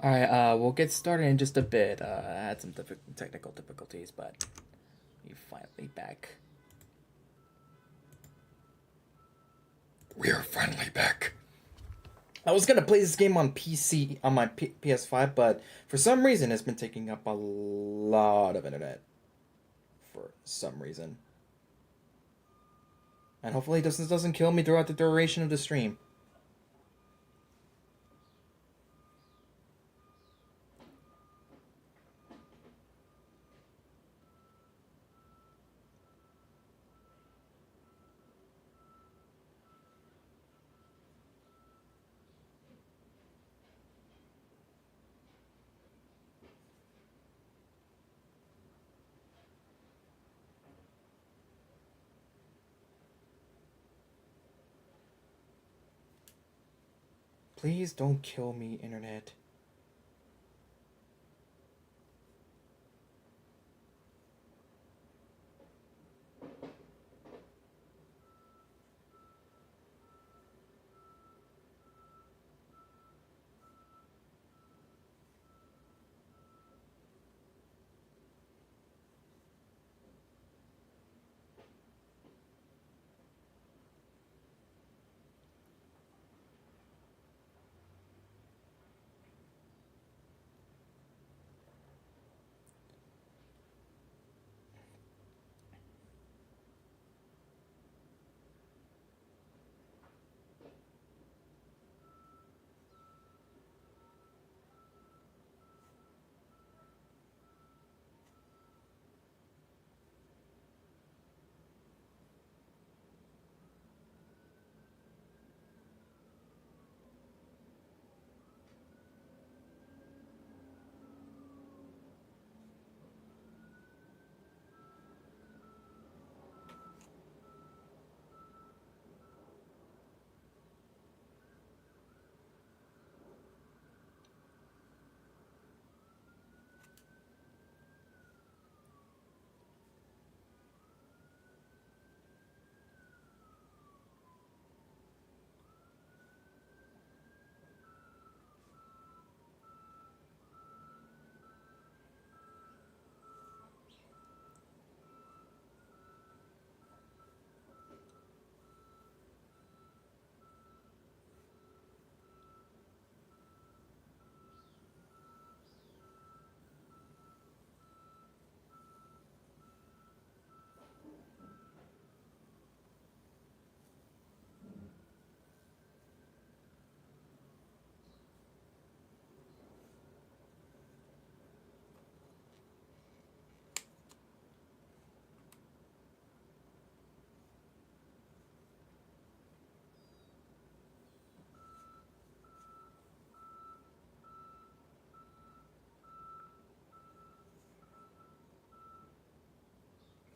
Alright, we'll get started in just a bit. I had some technical difficulties, but you're finally back. We are finally back. I was gonna play this game on PC, on my PS5, but for some reason it's been taking up a lot of internet. For some reason. And hopefully this doesn't kill me throughout the duration of the stream. Please don't kill me, internet.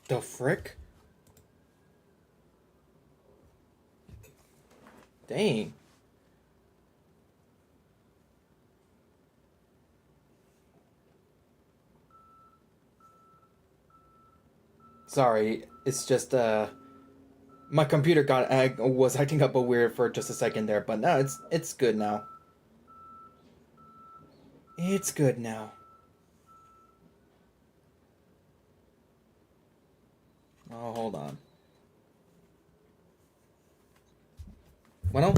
The frick? Dang. Sorry, it's just my computer was acting up a weird for just a second there, but now it's good now. It's good now. Oh, hold on. Bueno,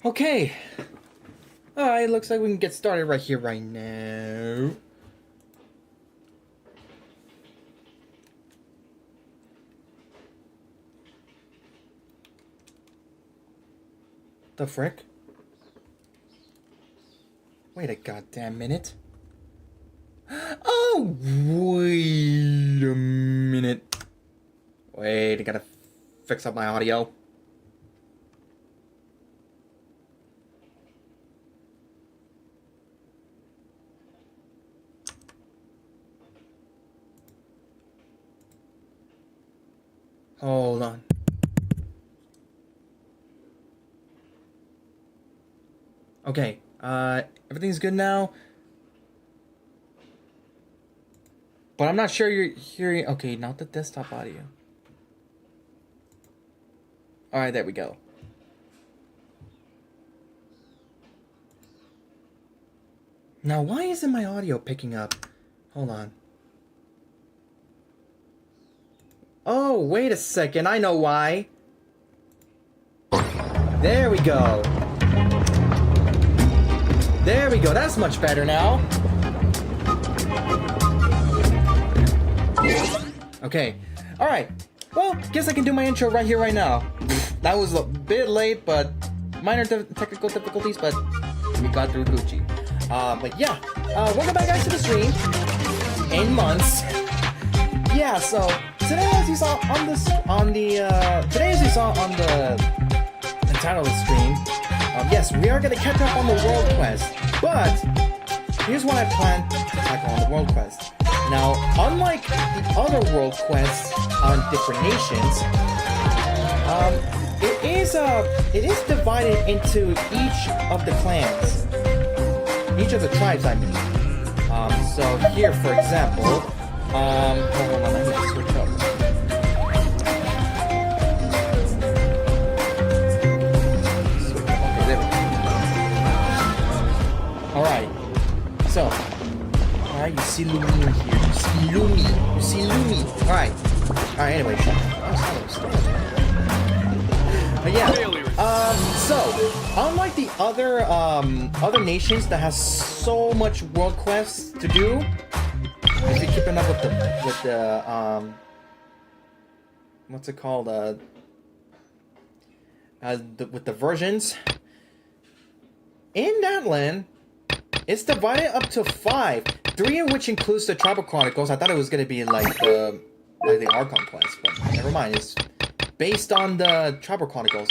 Okay. Alright, looks like we can get started right here, right now. The frick? Wait a goddamn minute. Oh, wait a minute. Wait, I gotta fix up my audio. Hold on. Okay, everything's good now. But I'm not sure you're hearing... Okay, not the desktop audio. Alright, there we go. Now, why isn't my audio picking up? Hold on. Oh, wait a second. I know why. There we go. There we go. That's much better now. Okay. Alright. Well, guess I can do my intro right here, right now. That was a bit late, but minor technical difficulties, but we got through Gucci. But yeah. Welcome back, guys, to the stream. 8 months. Yeah, so today, as you saw on the title of the stream, yes, we are gonna catch up on the world quest. But here's what I plan to tackle on the world quest. Now, unlike the other world quests on different nations, it is divided into each of the clans, each of the tribes, I mean. So here, for example, hold on, I need to switch up. Okay, there we go. Alright, so, alright, you see Lumine here, you see Lumine, alright, anyway, but yeah, so, unlike the other nations that has so much world quests to do, if you're keeping up with the what's it called, with the versions, in Natlan, it's divided up to 5, 3 of which includes the Tribal Chronicles. I thought it was gonna be like the Archon quest, but never mind. It's based on the Tribal Chronicles.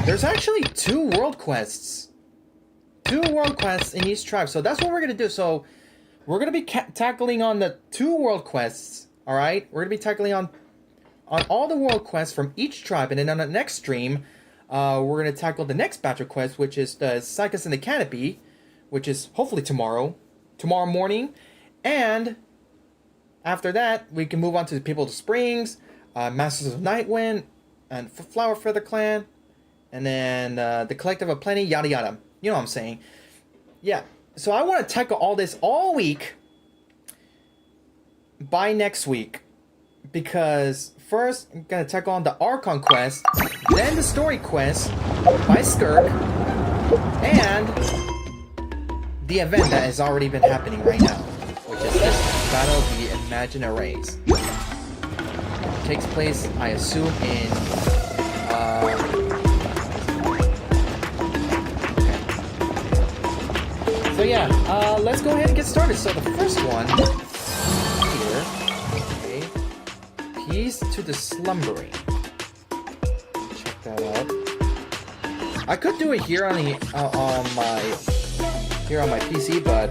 There's actually 2 world quests. 2 world quests in each tribe. So that's what we're gonna do. So we're gonna be tackling on the 2 world quests. All right, we're gonna be tackling on all the world quests from each tribe, and then on the next stream, we're gonna tackle the next batch of quests, which is the Cycus in the Canopy, which is hopefully tomorrow morning, and after that we can move on to the People of the Springs, Masters of Nightwind, and Flower Feather Clan, and then the Collective of Plenty, yada yada. You know what I'm saying? Yeah. So I want to tackle all this all week by next week, because first I'm gonna tackle on the Archon quest, then the story quest by Skirk, and the event that has already been happening right now, which is this Battle of the Imaginaries. It takes place, I assume, in So yeah, let's go ahead and get started. So the first one here, okay, Peace to the Slumbering. Check that out. I could do it here on the on my PC, but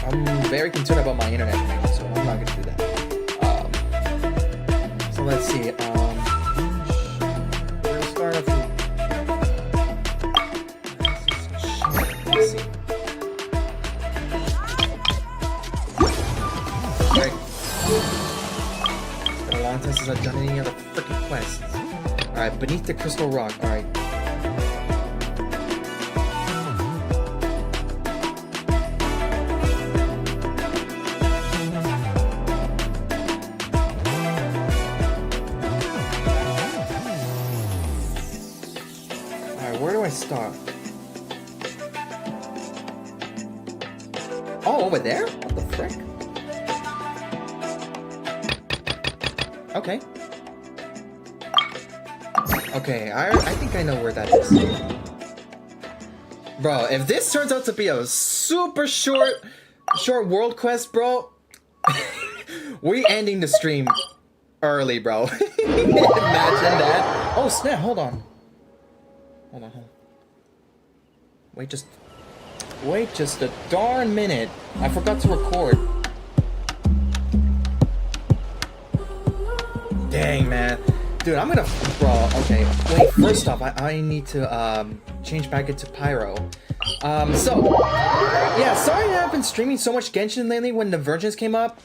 I'm very concerned about my internet connection, so I'm not gonna do that. So let's see. We're gonna start off. Let's see. Alright. It's been a long time since I've done any other freaking quests. Alright, Beneath the Crystal Rock. Alright. star? Oh, over there? What the frick? Okay. Okay, I think I know where that is. Bro, if this turns out to be a super short world quest, bro, we ending the stream early, bro. Imagine that. Oh, snap, hold on. Hold on. Wait just a darn minute. I forgot to record. Dang, man. Dude, I'm gonna... Bro, okay. Wait, first off, I need to change back into Pyro. So... Yeah, sorry that I've been streaming so much Genshin lately when the versions came up.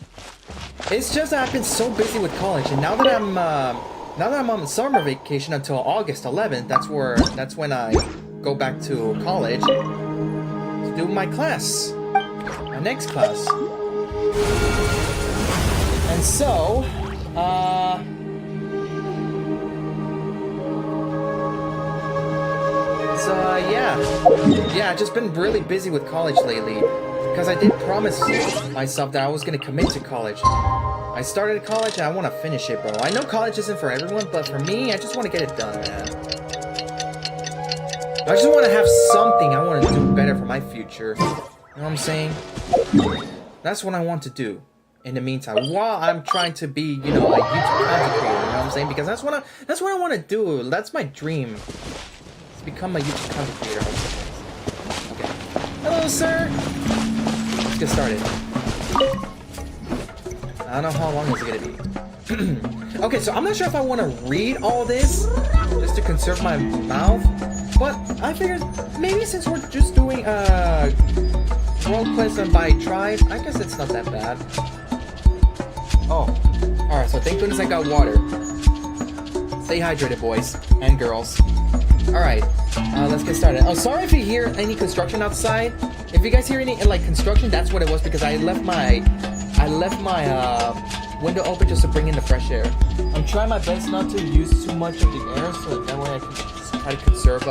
It's just that I've been so busy with college, and now that I'm on summer vacation until August 11th, that's when I go back to college to do my class. My next class. And so... yeah, I've just been really busy with college lately, because I did promise myself that I was going to commit to college. I started college and I want to finish it, bro. I know college isn't for everyone, but for me, I just want to get it done, man. I just want to have something I want to do better for my future. You know what I'm saying? That's what I want to do in the meantime, while I'm trying to be, you know, a YouTube content creator, you know what I'm saying? Because that's what I want to do. That's my dream. To become a YouTube content creator. Okay. Hello, sir. Let's get started. I don't know how long it's gonna be. Okay, so I'm not sure if I want to read all this just to conserve my mouth, but I figured maybe since we're just doing world quest and by tribe, I guess it's not that bad. Oh, all right. So thank goodness I got water. Stay hydrated, boys and girls. Alright, let's get started. Oh, sorry if you hear any construction outside. If you guys hear any, like, construction, that's what it was, because I left my window open just to bring in the fresh air. I'm trying my best not to use too much of the air, so that way I can just try to conserve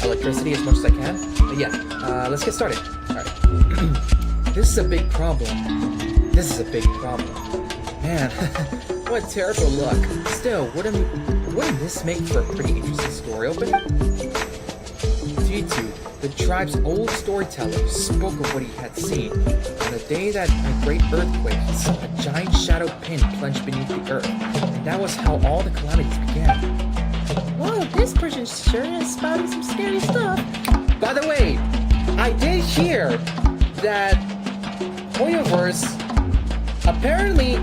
electricity as much as I can. But yeah, let's get started. Alright. This is a big problem. Man, what terrible luck. Still, wouldn't this make for a pretty interesting story opening? G2, the tribe's old storyteller, spoke of what he had seen. On the day that a great earthquake, he saw a giant shadow pin plunge beneath the earth. And that was how all the calamities began. Whoa, this person sure is spotting some scary stuff. By the way, I did hear that Hoyoverse apparently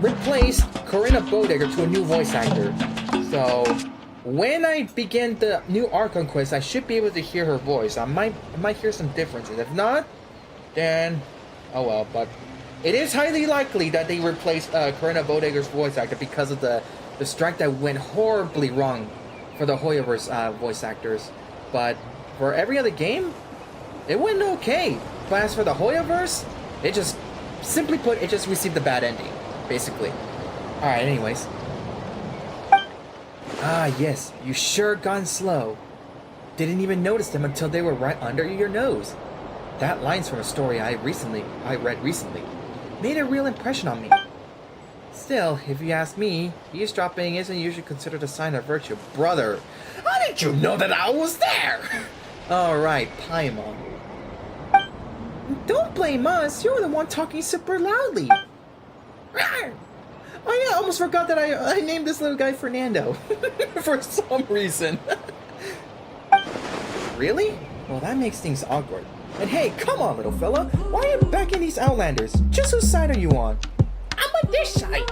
replaced Corinna Bodegger to a new voice actor. So when I begin the new Archon quest, I should be able to hear her voice. I might hear some differences. If not, then oh well. But it is highly likely that they replaced Corinna Bodegger's voice actor because of the strike that went horribly wrong for the Hoyoverse voice actors. But for every other game, it went okay. But as for the Hoyoverse, it just, simply put, it just received a bad ending, basically. Alright, anyways. Ah, yes, you sure gone slow. Didn't even notice them until they were right under your nose. That line's from a story I read recently. Made a real impression on me. Still, if you ask me, eavesdropping isn't usually considered a sign of virtue. Brother, how did you know that I was there? Alright, Paimon. Don't blame us, you're the one talking super loudly. Oh yeah, I almost forgot that I named this little guy Fernando. For some reason. Really? Well, that makes things awkward. And hey, come on, little fella. Why are you backing these Outlanders? Just whose side are you on? I'm on their side.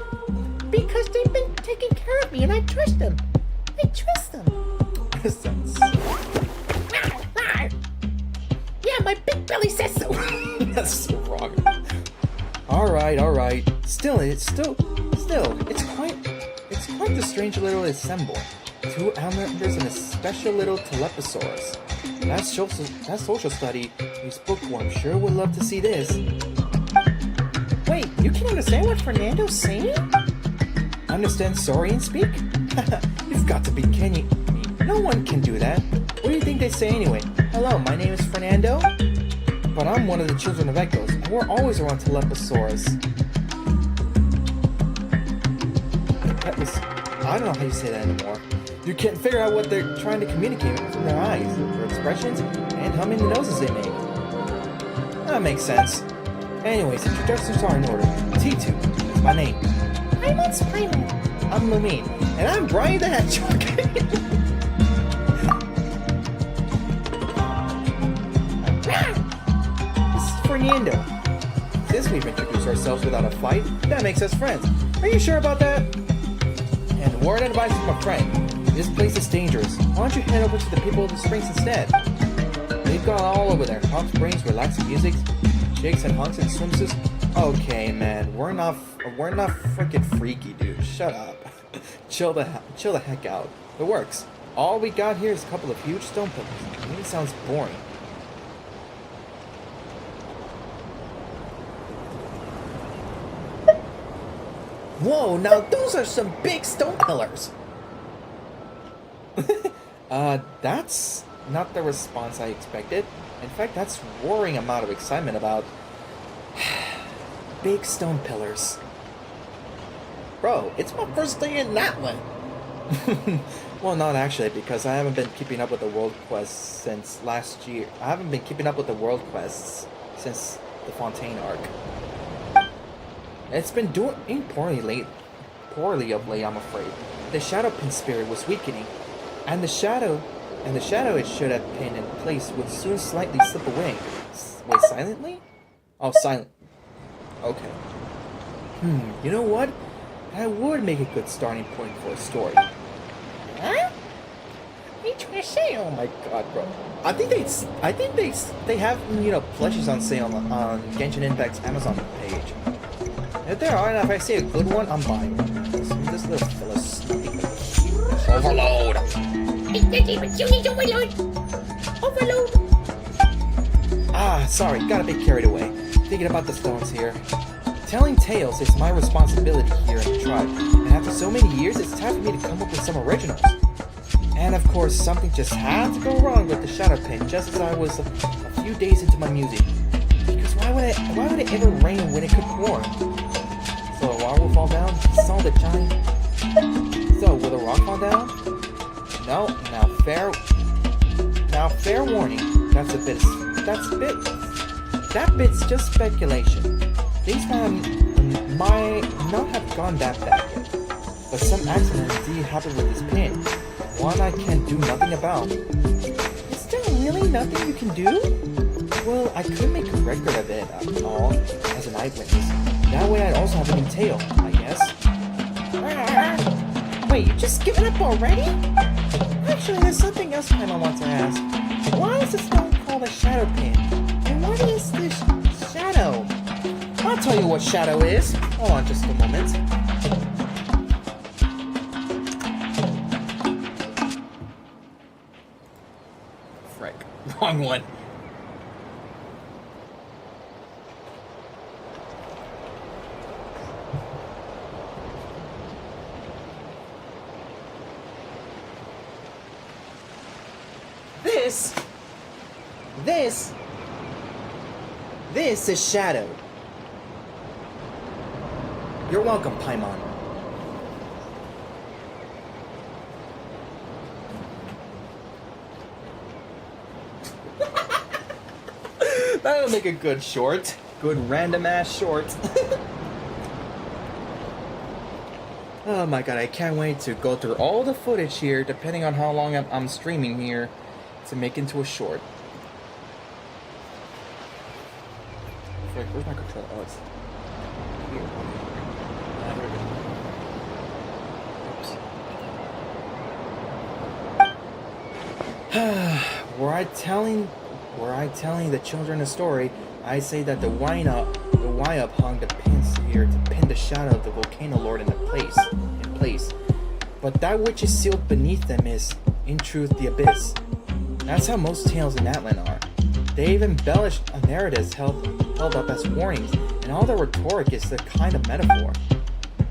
Because they've been taking care of me and I trust them. I trust them. Yeah, my big belly says so. That's so wrong. Alright. Still, it's quite the strange little assemble. 2 Outlanders and a special little Teleposaurus. That social study you bookworm sure would love to see this. Wait, you can understand what Fernando's saying? Understand Saurian speak? You've got to be kidding me. No one can do that. What do you think they say anyway? Hello, my name is Fernando, but I'm one of the children of Echoes, and we're always around Teleposaurus. I don't know how you say that anymore. You can't figure out what they're trying to communicate from their eyes, their expressions, and how many noses they make. That makes sense. Anyways, introductions are in order. T2 is my name. Paimon's Paimon. I'm Lumine, and I'm Bryan the Hedgehog. This is Fernando. Since we've introduced ourselves without a fight, that makes us friends. Are you sure about that? And word and advice from a friend. This place is dangerous. Why don't you head over to the people of the springs instead? They've got all over there. Hot springs, relaxing music, chicks and hunks and swimsuits. Okay, man, we're not freaking freaky, dude. Shut up. chill the heck out. It works. All we got here is a couple of huge stone pillars. It really sounds boring. Whoa, now those are some big stone pillars. That's not the response I expected. In fact, that's roaring amount of excitement about big stone pillars. Bro, it's my first day in Natlan. Well, not actually, because I haven't been keeping up with the world quests since last year. I haven't been keeping up with the world quests since the Fontaine arc. It's been doing poorly of late, I'm afraid. The Shadow Pin spirit was weakening, and the shadow it should have pinned in place would soon slightly slip away. Wait, silently? Oh, silent. Okay. You know what? That would make a good starting point for a story. Huh? What are you trying to say? Oh my god, bro. I think they have, you know, plushies on sale on Genshin Impact's Amazon page. If there are, and if I see a good one, I'm buying it. This little fella's overload. Overload. Ah, sorry, got a bit carried away. Thinking about the stones here. Telling tales is my responsibility here in the tribe, and after so many years, it's time for me to come up with some originals. And of course, something just had to go wrong with the Shadow Pin, just as I was a few days into my music. Because why would it ever rain when it could pour? So a rock will fall down? Saw the giant. So will the rock fall down? No. Now fair warning. That bit's just speculation. Things might not have gone that bad yet, but some accident indeed happened with this pin. One I can do nothing about. Is there really nothing you can do? Well, I could make a record of it all as an eyewitness. That way I'd also have an entail, I guess. Wait, you just given up already? Actually, there's something else I want to ask. Why is the stone called a shadow pin? And what is this shadow? I'll tell you what shadow is. Hold on just a moment. Frick. Wrong one. This is shadow. You're welcome, Paimon. That'll make a good short. Good random ass short. Oh my god, I can't wait to go through all the footage here, depending on how long I'm streaming here, to make into a short. Frick, where's my controller? Oh, it's here. Were I telling the children a story, I say that the Y-up hung the pins here to pin the shadow of the volcano lord in place. But that which is sealed beneath them is, in truth, the abyss. That's how most tales in Natlan are. They've embellished narratives held up as warnings, and all the rhetoric is the kind of metaphor.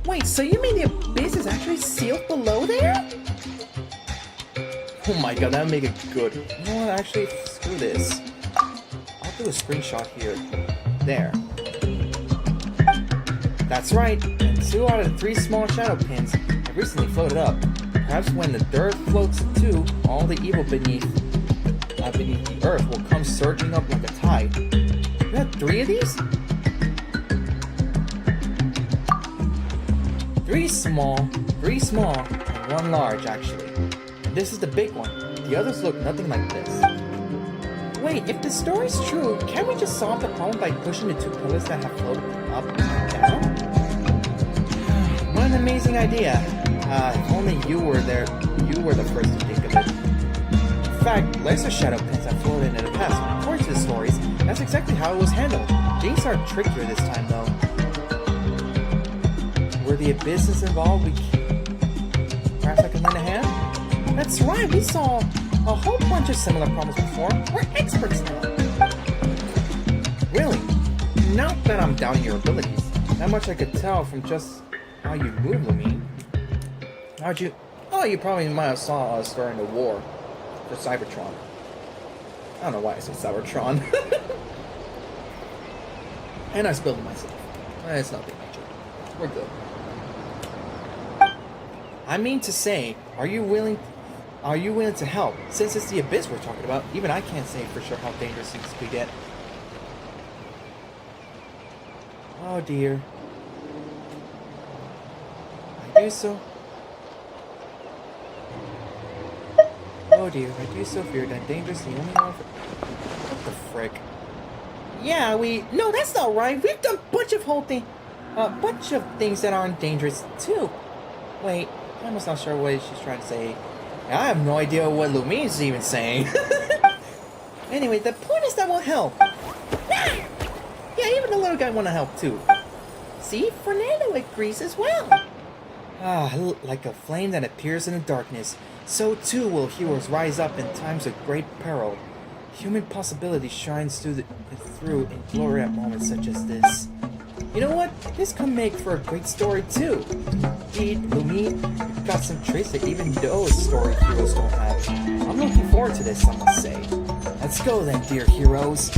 Wait, so you mean the abyss is actually sealed below there? Oh my god, that would make it good. You know what, actually, screw this. I'll do a screenshot here. There. That's right, and 2 out of the 3 small shadow pins have recently floated up. Perhaps when the dirt floats too, all the evil beneath the earth will come surging up like a tide. You have 3 of these? 3 small, and 1 large, actually. And this is the big one. The others look nothing like this. Wait, if the story's true, can't we just solve the problem by pushing the 2 pillars that have floated up and down? What an amazing idea. If only you were there, you were the first to think of it. In fact, lesser shadow pins have floated in the past. According to the stories, that's exactly how it was handled. Things are trickier this time, though. Were the abysses involved? Perhaps I can lend a hand? That's right, we saw a whole bunch of similar problems before. We're experts now. Really? Not that I'm doubting your abilities. Not much I could tell from just how you move, Lumine. How'd you... Oh, you probably might have saw us during the war for Cybertron. I don't know why I said Cybertron. And I spilled it myself. It's nothing major. We're good. I mean to say, are you willing to help? Since it's the abyss we're talking about, even I can't say for sure how dangerous things could get. Oh dear. I do so. Oh dear, I do so fear that dangerous the only one for... What the frick? Yeah, No, that's not right. We've done a bunch of things that aren't dangerous too. Wait, I'm almost not sure what she's trying to say. I have no idea what Lumine is even saying. Anyway, the point is that will help. Yeah, even the little guy want to help too. See, Fernando agrees as well. Like a flame that appears in the darkness, so too will heroes rise up in times of great peril. Human possibility shines through in glory at moments such as this. You know what? This could make for a great story too. Indeed, Lumine, you've got some traits that even those story heroes don't have. I'm looking forward to this, I must say. Let's go then, dear heroes.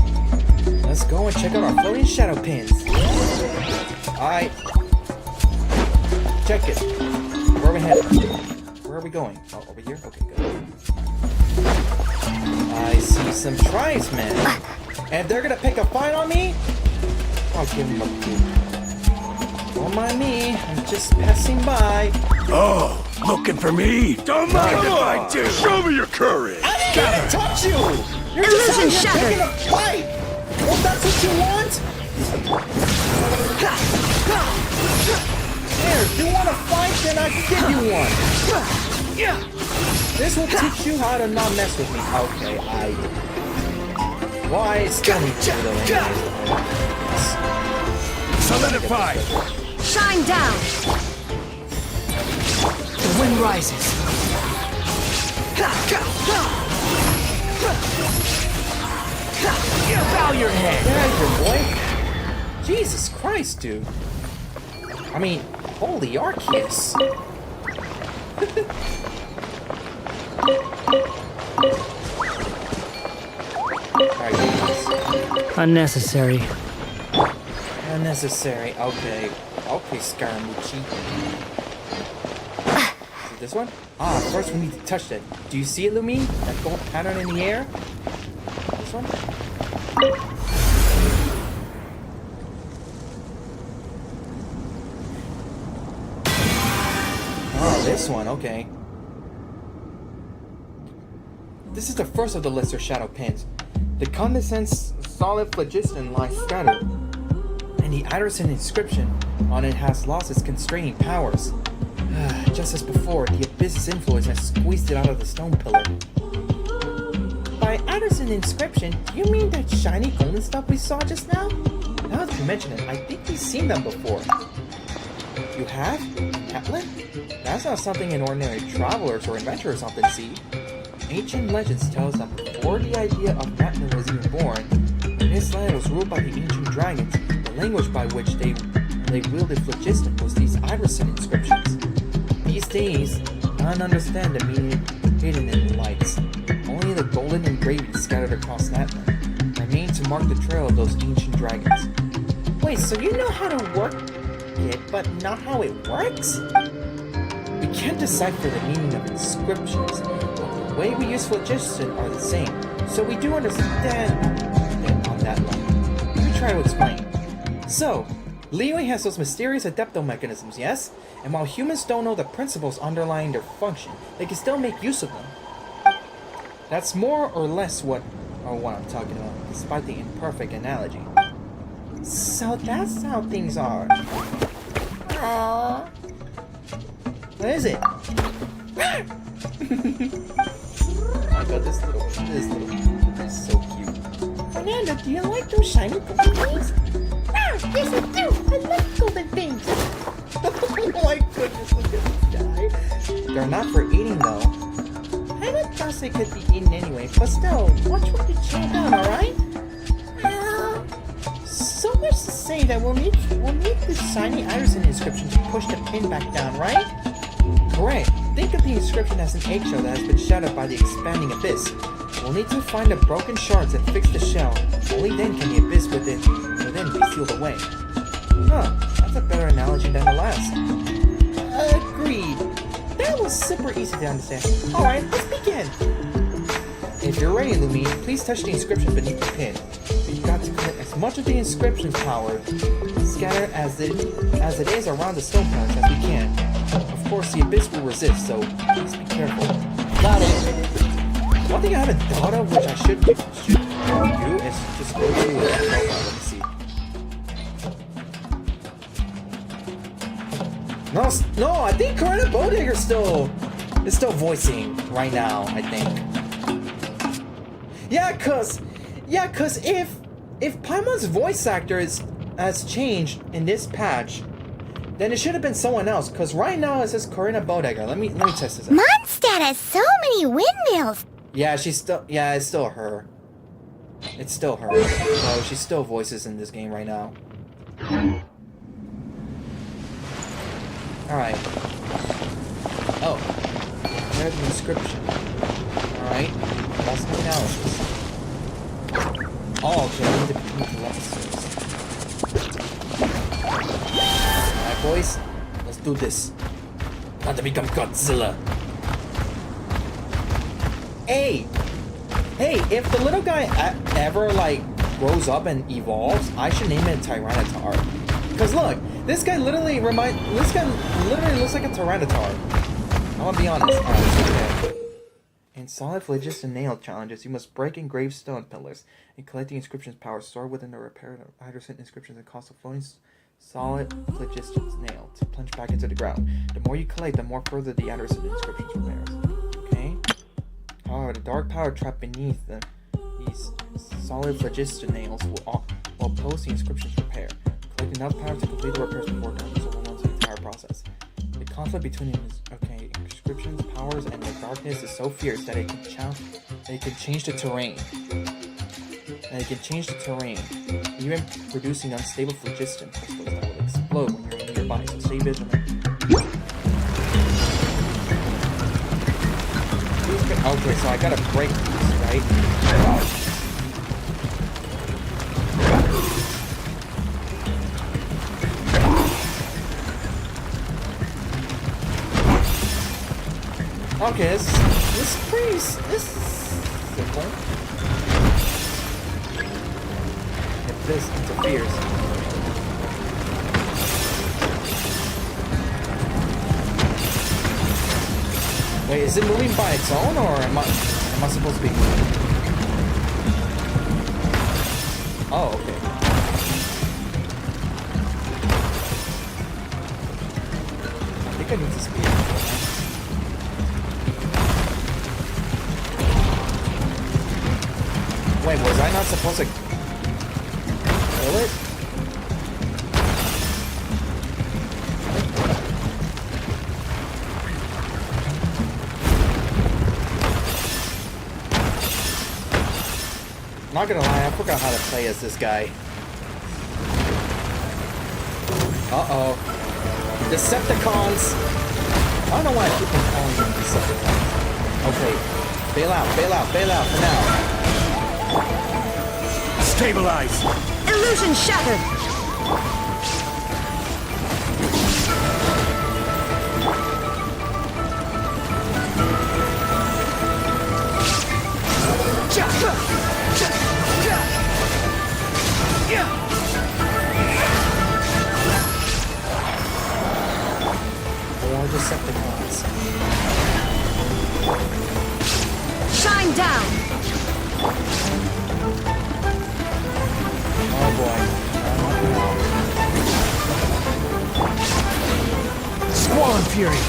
Let's go and check out our floating shadow pins. Alright. Check it. Where are we headed? Where are we going? Oh, over here? Okay, good. I see some tribesmen. And they're gonna pick a fight on me? I'll give them a boot. Don't mind me, I'm just passing by. Oh, looking for me? Don't mind if I do. Show me your courage. I didn't even touch you! You're just out here taking a fight! Well, that's what you want? Here, you want a fight? Then I can give you one. This will teach you how to not mess with me. Okay, Why? Still need to do though. Solidify! Shine down! The wind rises. Bow your head! Get out of here, boy! Jesus Christ, dude. I mean, holy Arceus. Unnecessary. Unnecessary. Okay. Okay, Scaramucci. Is it this one? First we need to touch that. Do you see it, Lumine? That gold pattern in the air? This one? Oh, this one. Okay. This is the first of the lesser shadow pins. The condensate solid phlogiston lies scattered, and the Iderson inscription on it has lost its constraining powers. Just as before, the abyss's influence has squeezed it out of the stone pillar. By Iderson inscription, do you mean that shiny golden stuff we saw just now? Now that you mention it, I think we've seen them before. You have? Natlan? That's not something an ordinary travelers or adventurers often see. Ancient legends tell us that before the idea of Natlan was even born, when this land was ruled by the ancient dragons, the language by which they wielded phlogiston was these Iderson inscriptions. These days, none understand the hidden in the lights. Only the golden engravings scattered across Natlan remain to mark the trail of those ancient dragons. Wait, so you know how to work it, but not how it works? We can't decipher the meaning of inscriptions, but the way we use phlogiston are the same, so we do understand it on that level. Let me try to explain. So, Liyue has those mysterious adepto mechanisms, yes? And while humans don't know the principles underlying their function, they can still make use of them. That's more or less what I'm talking about, despite the imperfect analogy. So that's how things are. Aww. What is it? Oh my god, this little is so cute. Fernando, do you like those shiny golden things? Yes, I do. I like golden things. Oh my goodness, look at this guy. They're not for eating though. I would guess they could be eaten anyway, but still, watch what you chew down, alright? So much to say that we'll need this shiny Iverson inscription to push the pin back down, right? Correct. Think of the inscription as an eggshell that has been shattered by the expanding abyss. We'll need to find the broken shards and fix the shell. Only then can the abyss within be sealed away. Huh, that's a better analogy than the last. Agreed. That was super easy to understand. Alright, let's begin. If you're ready, Lumine, please touch the inscription beneath the pin. You've got to collect as much of the inscription's power scattered as it is around the stone pillars as we can. Of course, the abyss will resist, so please be careful. Got it. One thing I haven't thought of, which I should do, is just go to it. Let me see. No, I think Corinna Bodegger is still voicing right now, I think. Yeah, cause if Paimon's voice actor has changed in this patch, then it should have been someone else, cause right now it says Corinna Bodegger. Let me test this out. Mondstadt has so many windmills. Yeah, it's still her. It's still her. So she still voices in this game right now. Alright. Oh. There's the inscription. Alright. That's the analysis. Oh, okay, I need to continue to level source. Alright, boys. Let's do this. Not to become Godzilla. Hey, if the little guy ever, like, grows up and evolves, I should name it Tyranitar. Because look, this guy literally looks like a Tyranitar. I'm gonna be honest. Okay. In solid phlogiston nail challenges, you must break engraved stone pillars and collect the inscription's power stored within the repaired Iverson inscriptions and cost of floating solid phlogiston's nail to plunge back into the ground. The more you collect, the more further the Iverson inscriptions repairs. Okay? However, the dark power trapped beneath these solid phlogiston nails will oppose the inscription's repair. Collect enough power to complete the repairs before darkness overwhelms the entire process. The conflict between inscription's powers and the darkness is so fierce that it can change the terrain. Even producing unstable phlogiston crystals that will explode when you're nearby, so stay vigilant. Okay, so I gotta break these, right? Okay, this is simple. If this interferes. Wait, is it moving by its own, or am I supposed to be moving? Oh, okay. I think I need to speed up. Wait, was I not supposed to kill it? Not gonna lie, I forgot how to play as this guy. Uh-oh. Decepticons! I don't know why I keep on calling them Decepticons. Okay. Bail out for now. Stabilize. Illusion shattered. More Decepticons. Shine down. Oh boy. Squall fury.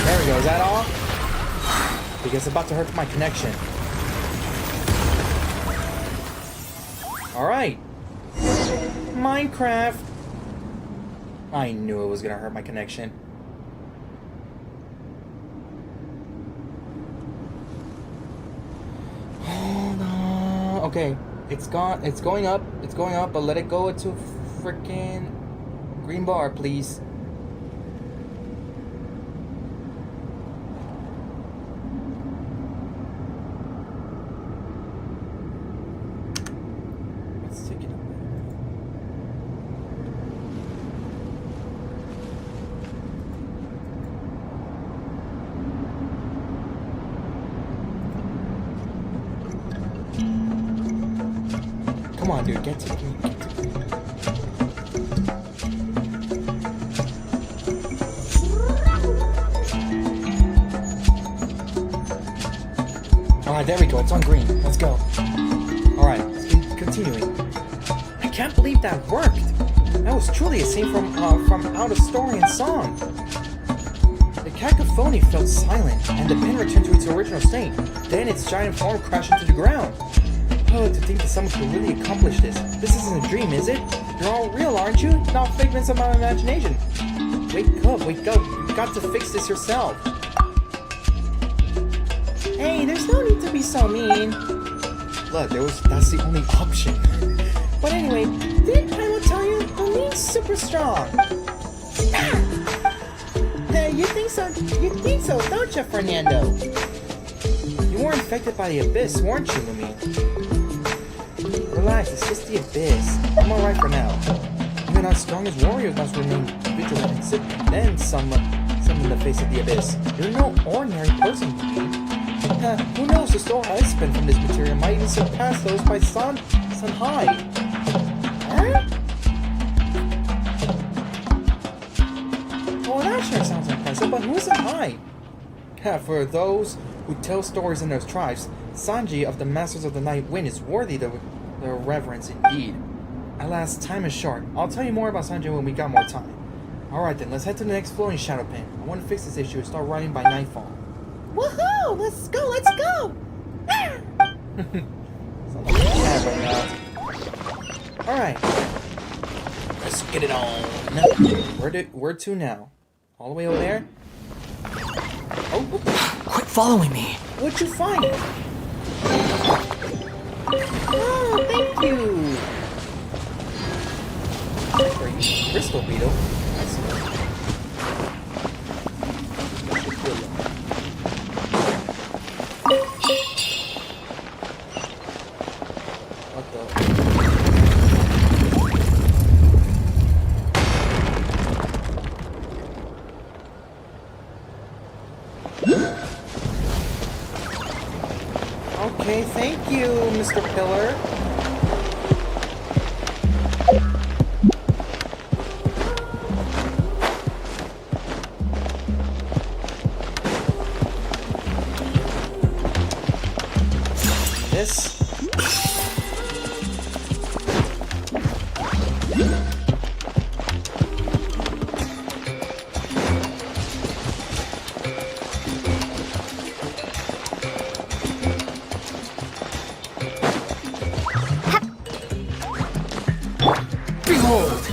There we go. Is that all? Because it's about to hurt my connection. Alright. Minecraft. I knew it was gonna hurt my connection. Hold on. Okay. It's going up, but let it go into freaking green bar, please. Let's take it up. Come on, dude, get to green. Alright, there we go. It's on green. Let's go. Alright, let's keep continuing. I can't believe that worked. That was truly a scene from out of story and song. The cacophony felt silent, and the pen returned to its original state. Then its giant form crashed into the ground. Oh, to think that someone could really accomplish this. This isn't a dream, is it? You're all real, aren't you? Not figments of my imagination. Wake up, wake up. You've got to fix this yourself. Hey, there's no need to be so mean. Look, that's the only option. But anyway, didn't Paimon tell you? Lumine's super strong. Hey, you think so, don't you, Fernando? You weren't infected by the abyss, weren't you, Lumine? Relax, it's just the abyss. I'm alright for now. Even our strongest warriors must remain vigilant and sit, then summon the face of the abyss. You're no ordinary person, Lumine. Who knows, the soul I spent from this material might even surpass those by Sun High. Huh? Oh, that sure sounds impressive, but who's Sun High? For those who tell stories in their tribes, Sanji of the Masters of the Night Wind is worthy of their reverence indeed. Alas, time is short. I'll tell you more about Sanji when we got more time. Alright then, let's head to the next floating shadow pen. I want to fix this issue and start writing by nightfall. Woohoo! Let's go! Sounds like a cat right now. Alright. Let's get it on. Where to now? All the way over there? Oh, Quit following me. what'd you find? Oh, thank you! Great. Crystal beetle. Excellent. What the? Okay, thank you, Mr. Pillar. This. Behold!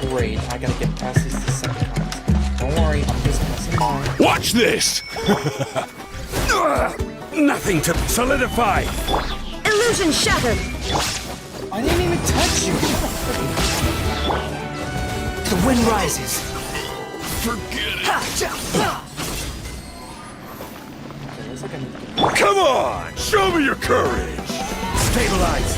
Great, I gotta get past these Decepticons. Don't worry, I'm just messing up. die. Watch this! Nothing to solidify! Illusion shattered. I didn't even touch you. The wind rises. Forget it! Okay, looks like I need to Come on! Show me your courage! Stabilize!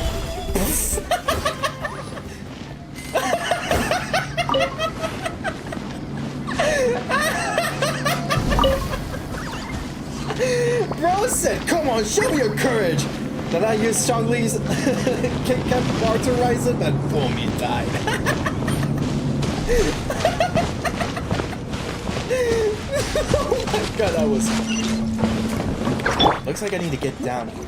Bro said, come on, show me your courage! Then I used Xiangli's Kit Kat bar to rise up and boom, he died. Oh my god, that was... Looks like I need to get down here.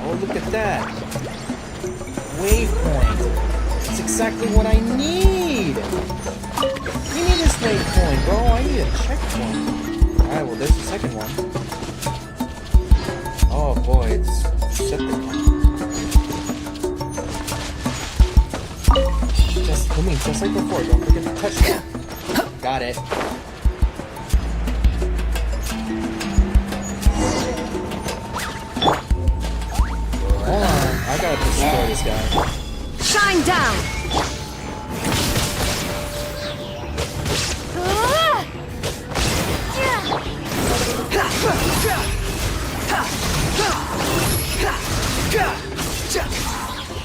Oh, look at that. Waypoint. That's exactly what I need. Give me this waypoint, bro. I need a checkpoint. Alright, well, there's the second one. Oh boy, it's Decepticon. Just like before, don't forget to touch that. Got it. Hold on, I gotta destroy this guy. Shine down.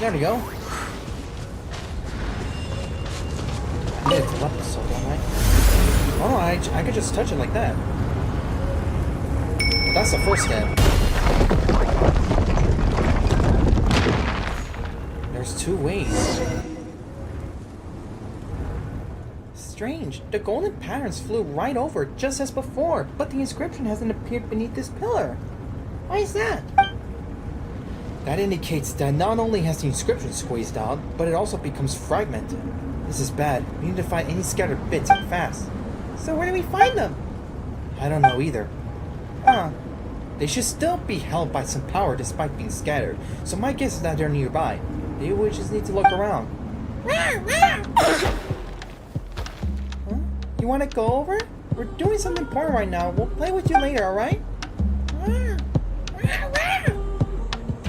There we go. I need to collect this, don't I? Oh no, I could just touch it like that. That's the first step. There's two ways. Strange. The golden patterns flew right over it just as before, but the inscription hasn't appeared beneath this pillar. Why is that? That indicates that not only has the inscription squeezed out, but it also becomes fragmented. This is bad. We need to find any scattered bits and fast. So where do we find them? I don't know either. They should still be held by some power despite being scattered, so my guess is that they're nearby. Maybe we just need to look around. Huh? You want to go over? We're doing something important right now. We'll play with you later, alright?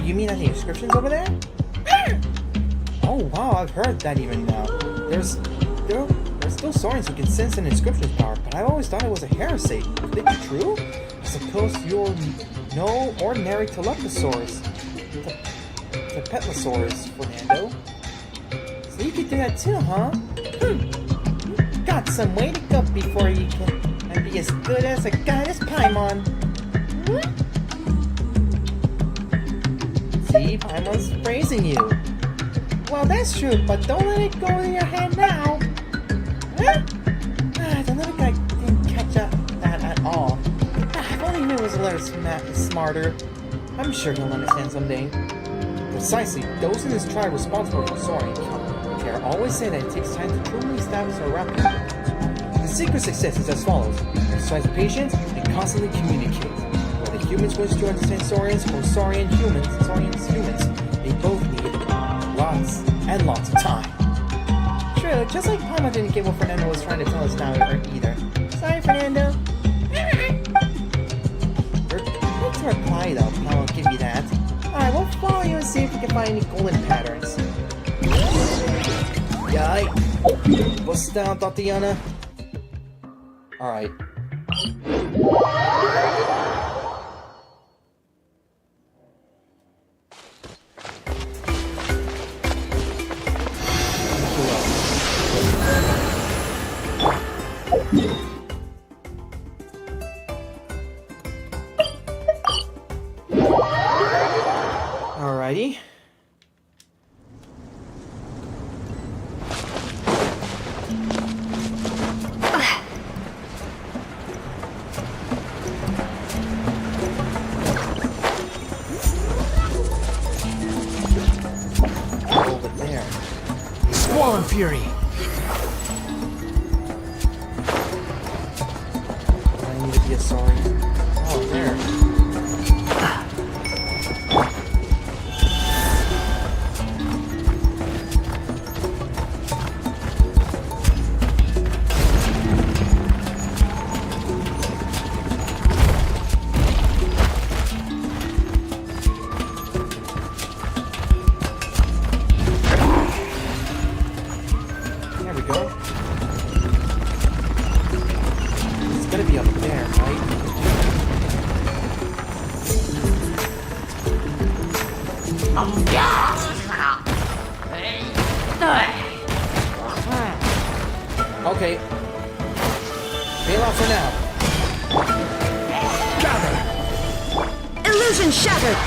You mean that the inscription's over there? Oh wow, I've heard that even now. There's still Saurians who can sense an inscription's power, but I always thought it was a heresy. Could it be true? I suppose you're no ordinary Telephosaurus. Tepetlosaurus, Fernando. So you could do that too, huh? Got some way to go before you can be as good as a goddess Paimon. See, Paimon's praising you. Well, that's true, but don't let it go in your head now. The little guy didn't catch that at all. If only he was a little smarter. I'm sure he'll understand someday. Precisely, those in his tribe responsible for Saurian care always say that it takes time to truly establish a rapport. The secret success is as follows. Exercise patience and constantly communicate. Whether humans wish to understand Saurians or Saurians humans, they both need lots and lots of time. True, just like Paimon didn't get what Fernando was trying to tell us now either. Sorry, Fernando. Good to reply though, I'll give you that. Alright, we'll follow you and see if we can find any golden patterns. Yay! Bust down, Tatiana. Alright. Alrighty. Over there. Squall and fury. I need to be a sorry. Oh, there. Okay. Bail out for now. Gather! Illusion shattered!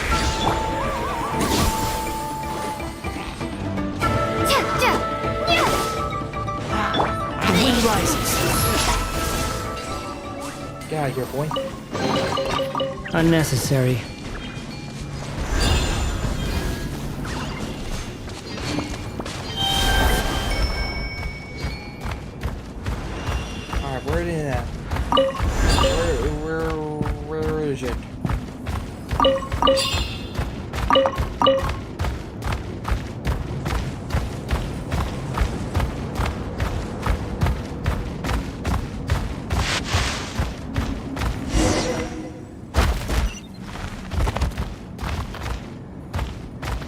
The wind rises. Get out of here, boy. Unnecessary. Alright, where did that? Where is it?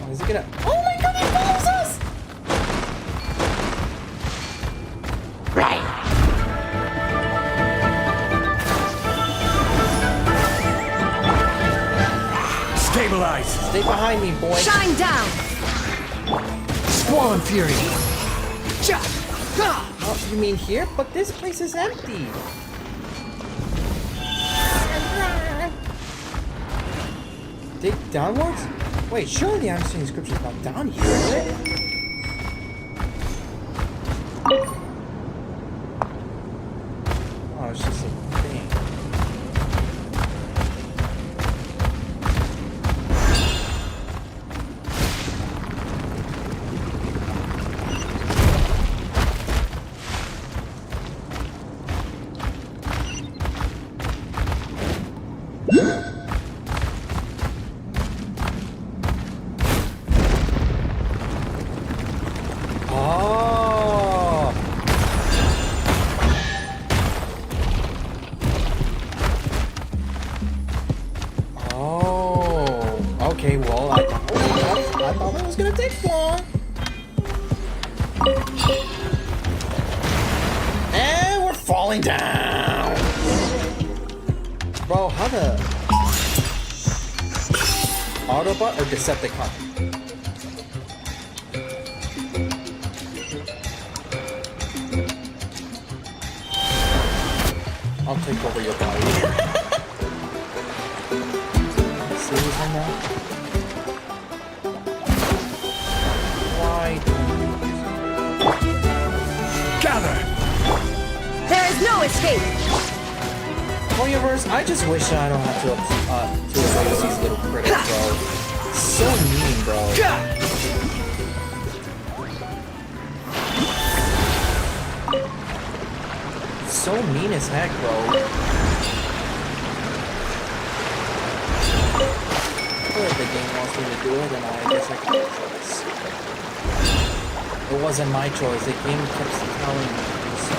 Oh, is it gonna? Oh my god, he follows us! Stabilize! Stay behind me, boy. Shine down! Squall and fury. Oh, you mean here? But this place is empty. Dig downwards? Wait, surely the unseen inscription is not down here, is it? Oh, it's just a thing. Oh! Oh, okay, well, I thought it was gonna take long. And we're falling down! Bro, how the... Autobot or Decepticon? I'll take over your body. Serious on that? Why don't you Gather! There is no escape! Universe, I just wish I don't have to erase these little critics, bro. So mean, bro. So mean as heck, bro. If the game wants me to do it, then I guess I can have a choice. It wasn't my choice. The game kept telling me to do so.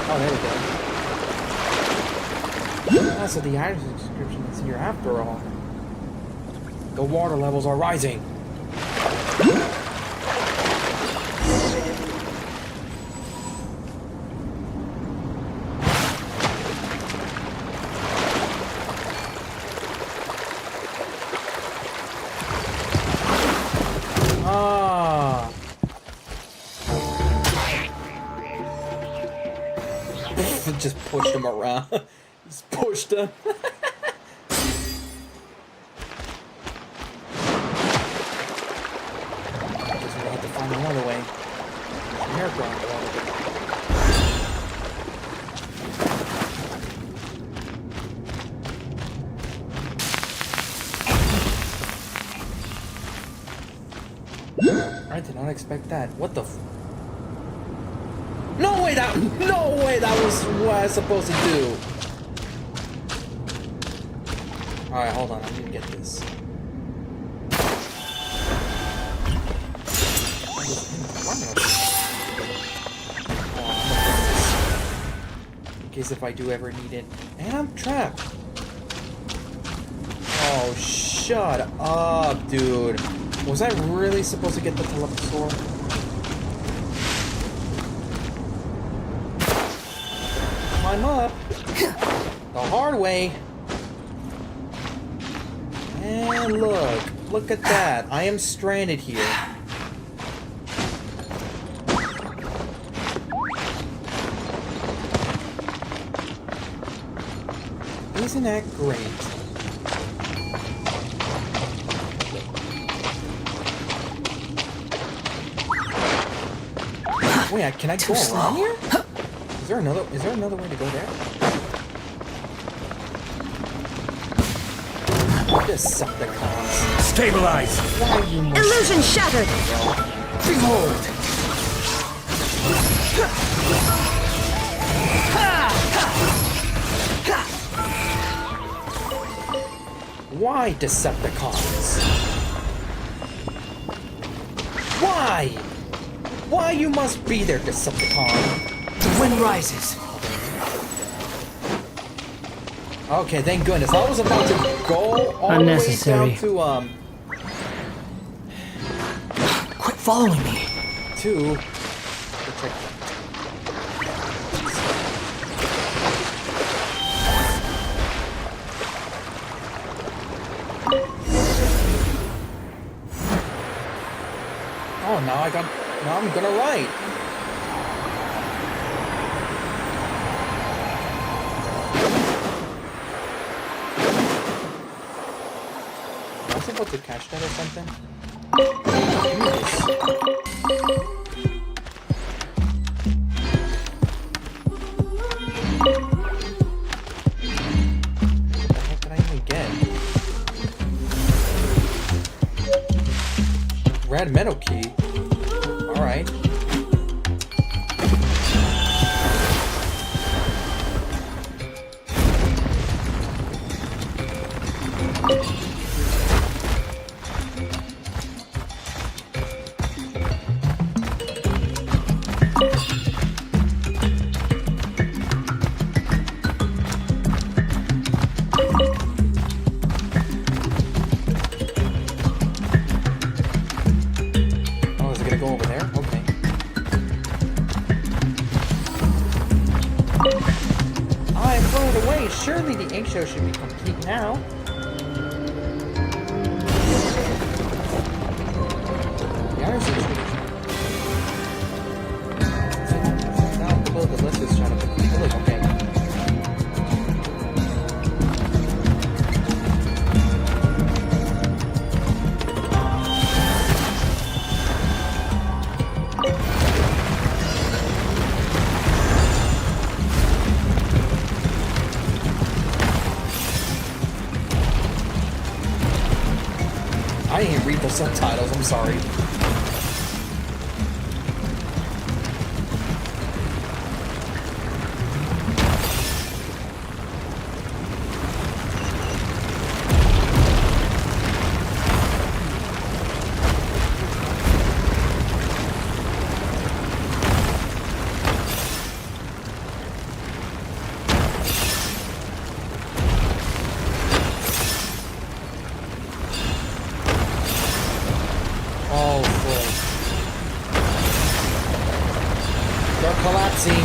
Oh, there we go. Ah, so the item subscription is here after all. The water levels are rising. Ah. Just pushed him around. Just pushed him. Guess we'll have to find another way. Air ground water. I did not expect that. What the f- No way that was what I was supposed to do. Alright, hold on, I need to get this. In case if I do ever need it. And I'm trapped. Oh, shut up, dude. Was I really supposed to get the teleporter? climb up the hard way. And look at that. I am stranded here. Isn't that great? Wait, can I go around here? Is there another way to go there? Decepticons. Stabilize! Why you must... Illusion shattered! Behold! Why, Decepticons? Why? Why you must be there, Decepticon? The wind rises. Okay, thank goodness. I was about to go all the way Unnecessary. down to, Quit following me. to... Oh, now I'm gonna write. Am I supposed to catch that or something? What did I even get? Red metal key. Alright. Oh, is it gonna go over there? Okay. I'm blown away. Surely the eggshell should be complete now. The iron situation. Down below the list is trying to complete. Oh, look, okay. I didn't read the subtitles, I'm sorry. Oh, boy. They're collapsing.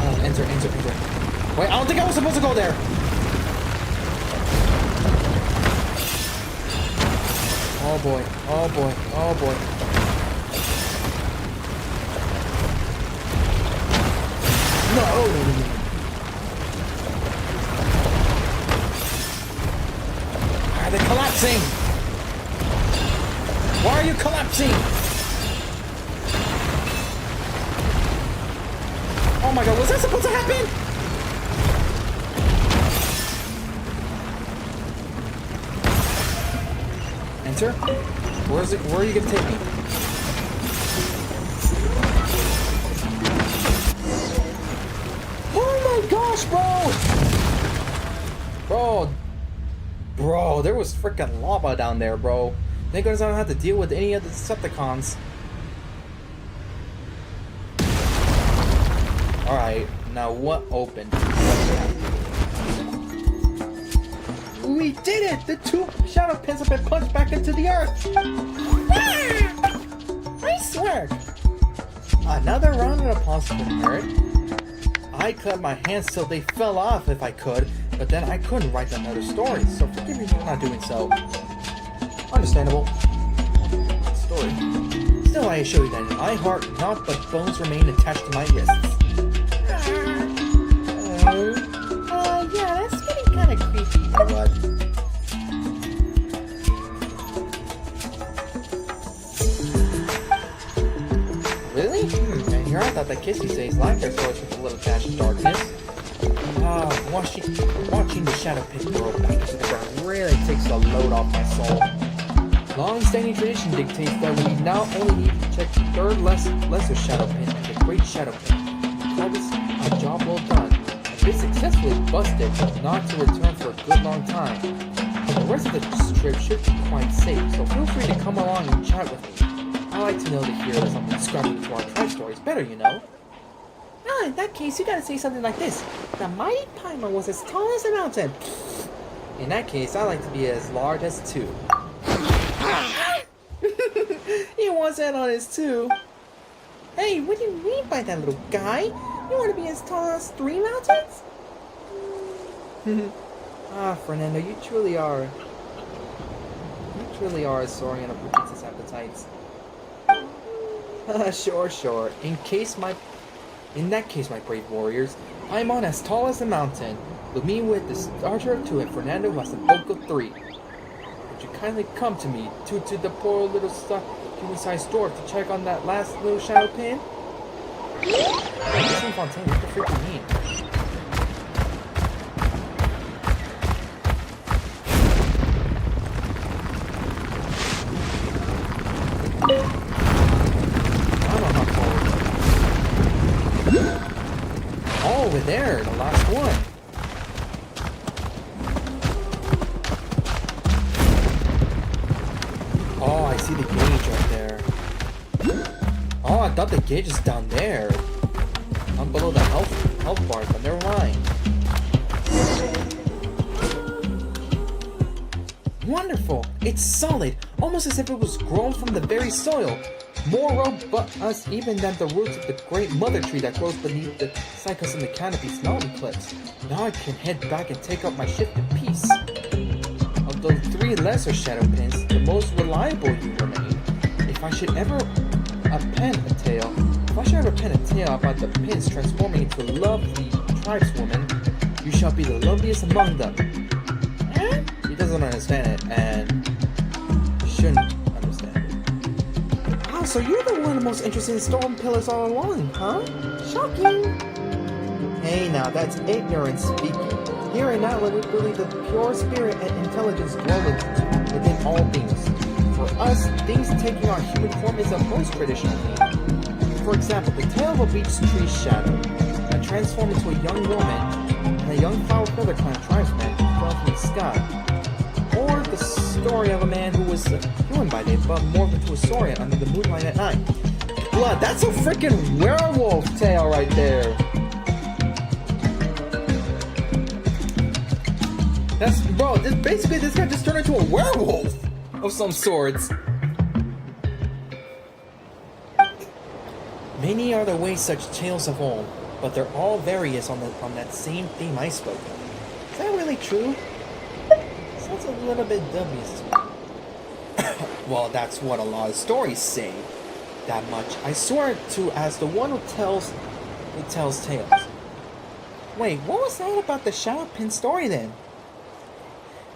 Oh, enter. Wait, I don't think I was supposed to go there. Oh, boy. No. Are they collapsing? Why are you collapsing? Oh my god, was that supposed to happen? Enter? Where are you gonna take me? Oh my gosh, bro! Bro, there was freaking lava down there, bro. Thank goodness I don't have to deal with any of the Decepticons. Alright, now what opened? We did it! The two shadow pins have been punched back into the earth! Another round of possible merit. I cut my hands till they fell off if I could, but then I couldn't write another story, so forgive me for not doing so. Understandable. Story. Still, I assure you that in my heart, naught but bones remain attached to my wrists. Yeah, that's getting kind of creepy. You know what? Really? And here I thought that Kissy says like their source with a little dash of darkness. Watching the shadow pit grow back into the ground really takes the load off my soul. Long-standing tradition dictates that we now only need to check the third lesser shadow pit and the great shadow pit. We call this a job well done. I've been successfully busted, but not to return for a good long time. The rest of the trip should be quite safe, so feel free to come along and chat with me. I like to know the heroes I'm describing to our tribe stories better, you know. Ah, in that case, you gotta say something like this. The mighty paimon was as tall as a mountain. In that case, I like to be as large as 2. He wants that on his 2. Hey, what do you mean by that, little guy? You want to be as tall as 3 mountains? Ah, Fernando, you truly are. You truly are a saurian of princess appetites. Sure. In that case, my brave warriors, I'm on as tall as a mountain. Lumine with the starter of 2 and Fernando who has the bulk of 3. Would you kindly come to me, to the poor little human-sized dwarf to check on that last little shadow pin? This ain't Fontaine, what the freak do you mean? Oh, over there, the last one. Oh, I see the gauge right there. Oh, I thought the gauge is down there. I'm below the health bar, but never mind. Wonderful! It's solid, almost as if it was grown from the very soil. More robust even than the roots of the great mother tree that grows beneath the cycles in the canopy's mountain cliffs. Now I can head back and take up my shift in peace. Of the 3 lesser shadow pins, the most reliable you remain. If I should ever pen a tale about the pins transforming into a lovely tribeswoman, you shall be the loveliest among them. He doesn't understand it, and shouldn't understand it. Wow, so you're the one of the most interesting storm pillars all along, huh? Shocking! Hey now, that's ignorance speaking. Here in Natlan, we believe that pure spirit and intelligence dwell within all things. For us, things taking on human form is a most traditional thing. For example, the tale of a beech tree shadow that transformed into a young woman and a young flower feather clan tribesman who fell from the sky. Or the story of a man who was human by day but morphed into a saurian under the moonlight at night. Blood, that's a freaking werewolf tale right there! Basically this guy just turned into a werewolf of some sorts. Many are the ways such tales evolve, but they're all various on that same theme I spoke of. Is that really true? Sounds a little bit dubious to me. Well, that's what a lot of stories say. That much I swear to as the one who tells tales. Wait, what was that about the Shadow Pin story then?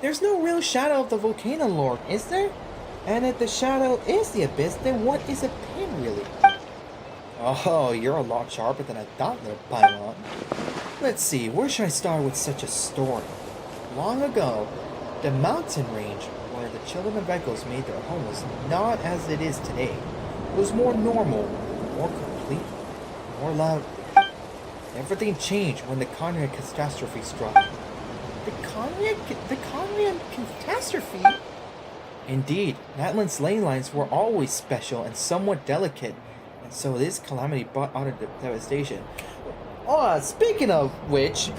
There's no real shadow of the volcano lord, is there? And if the shadow is the abyss, then what is a pin really? Oh, you're a lot sharper than I thought, little paimon. Let's see, where should I start with such a story? Long ago, the mountain range where the children of echoes made their home was not as it is today. It was more normal, more complete, more loud. Everything changed when the Conrad catastrophe struck. The Conrad catastrophe? Indeed, Natlan's ley lines were always special and somewhat delicate, and so this calamity brought utter devastation. Oh, speaking of which,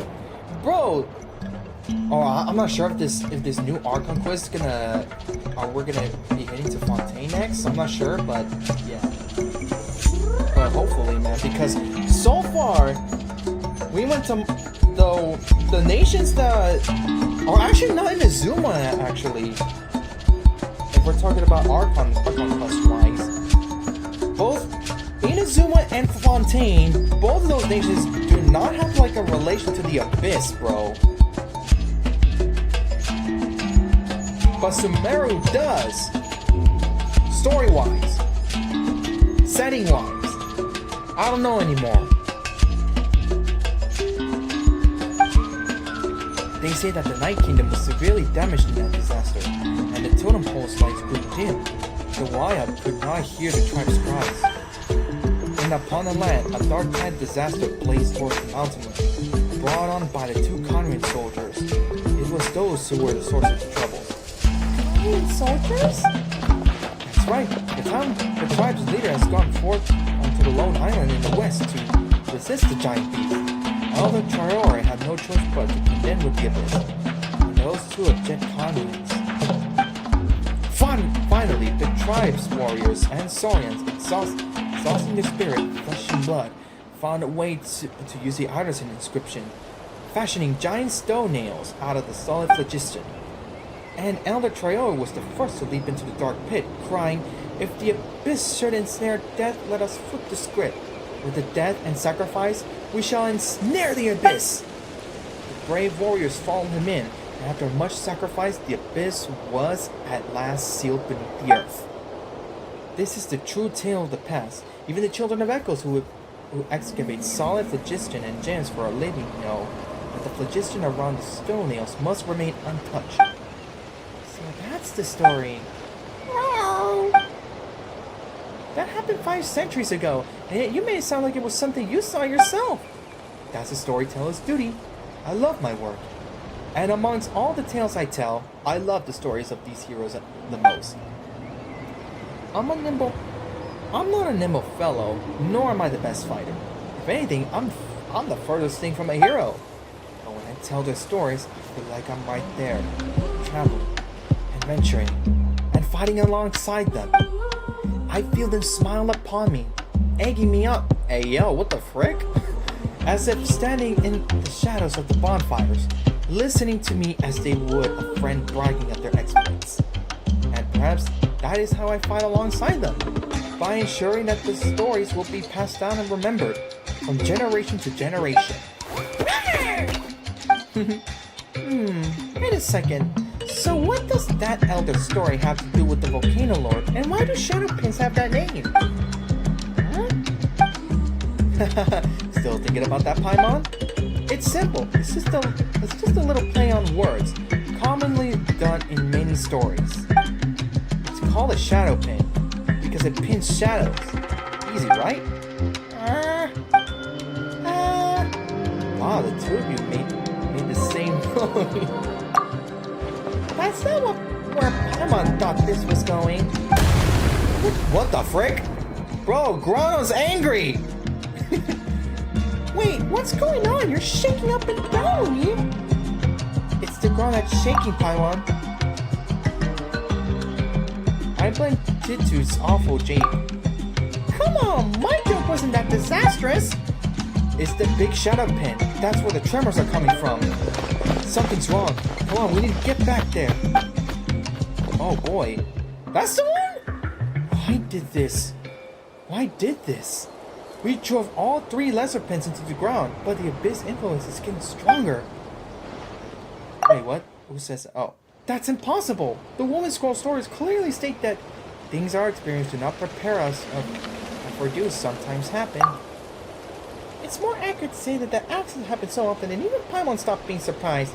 bro, I'm not sure if this new Archon quest is we're gonna be heading to Fontaine next. I'm not sure, but yeah. Well, hopefully, man, because so far, we went to the nations that are actually not in Azuma, actually. If we're talking about Archon quest-wise. Both Inazuma and Fontaine, both of those nations do not have, like, a relation to the Abyss, bro. But Sumeru does. Story-wise. Setting-wise. I don't know anymore. They say that the Night Kingdom was severely damaged in that disaster, and the totem pole lights grew dim. The Wayab could not hear the tribe's cries. And upon the land, a dark tide disaster blazed towards the mountainland, brought on by the two Conrad soldiers. It was those who were the source of the trouble. Conrad soldiers? That's right. The tribe's leader has gone forth onto the lone island in the west to resist the giant beast. Elder Traore had no choice but to contend with the Abyss, and those two abject Conrads. Finally, the tribe's warriors and Saurians, exhausting their spirit, flesh and blood, found a way to use the artisan inscription, fashioning giant stone nails out of the solid phlogiston. And Elder Traore was the first to leap into the dark pit, crying, "If the Abyss should ensnare death, let us flip the script. With the death and sacrifice, we shall ensnare the Abyss." The brave warriors followed him in, and after much sacrifice, the Abyss was at last sealed beneath the earth. This is the true tale of the past. Even the children of Echoes who excavate solid phlogiston and gems for a living know that the phlogiston around the stone nails must remain untouched. So that's the story. That happened 5 centuries ago, and yet you made it sound like it was something you saw yourself. That's a storyteller's duty. I love my work. And amongst all the tales I tell, I love the stories of these heroes the most. I'm not a nimble fellow, nor am I the best fighter. If anything, I'm the furthest thing from a hero. But when I tell their stories, I feel like I'm right there, traveling, adventuring, and fighting alongside them. I feel them smile upon me, egging me up. Hey yo, what the frick? As if standing in the shadows of the bonfires, listening to me as they would a friend bragging at their exploits. And perhaps that is how I fight alongside them, by ensuring that the stories will be passed down and remembered from generation to generation. Wait a second. So what does that elder story have to do with the Volcano Lord, and why do Shadow Pins have that name? Huh? Still thinking about that, Paimon? It's simple. It's just a little play on words, commonly done in many stories. It's called a shadow pin because it pins shadows. Easy, right? Wow, the two of you made the same noise. That's not where Paimon thought this was going. What the frick? Bro, Grano's angry! Wait, what's going on? You're shaking up and down, you! It's the ground that's shaking, Paimon. I blame Titu's awful Jade. Come on, my joke wasn't that disastrous! It's the big shadow pin. That's where the tremors are coming from. Something's wrong. Come on, we need to get back there. Oh boy. That's the one? Why did this? We drove all 3 lesser pins into the ground, but the Abyss influence is getting stronger. Wait, what? Who says that? Oh. That's impossible! The Woman Scroll stories clearly state that things our experience do not prepare us for do sometimes happen. It's more accurate to say that the accident happens so often and even Paimon stopped being surprised.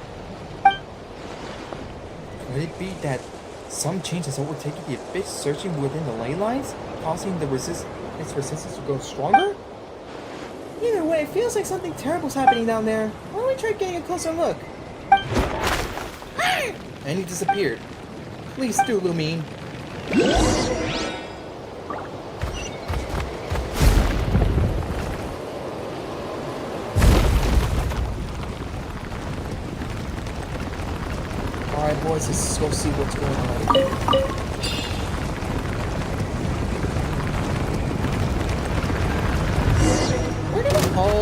Could it be that some change has overtaken the Abyss searching within the ley lines, causing its resistance to grow stronger? Either way, it feels like something terrible's happening down there. Why don't we try getting a closer look? And he disappeared. Please do, Lumine. Alright boys, let's go see what's going on.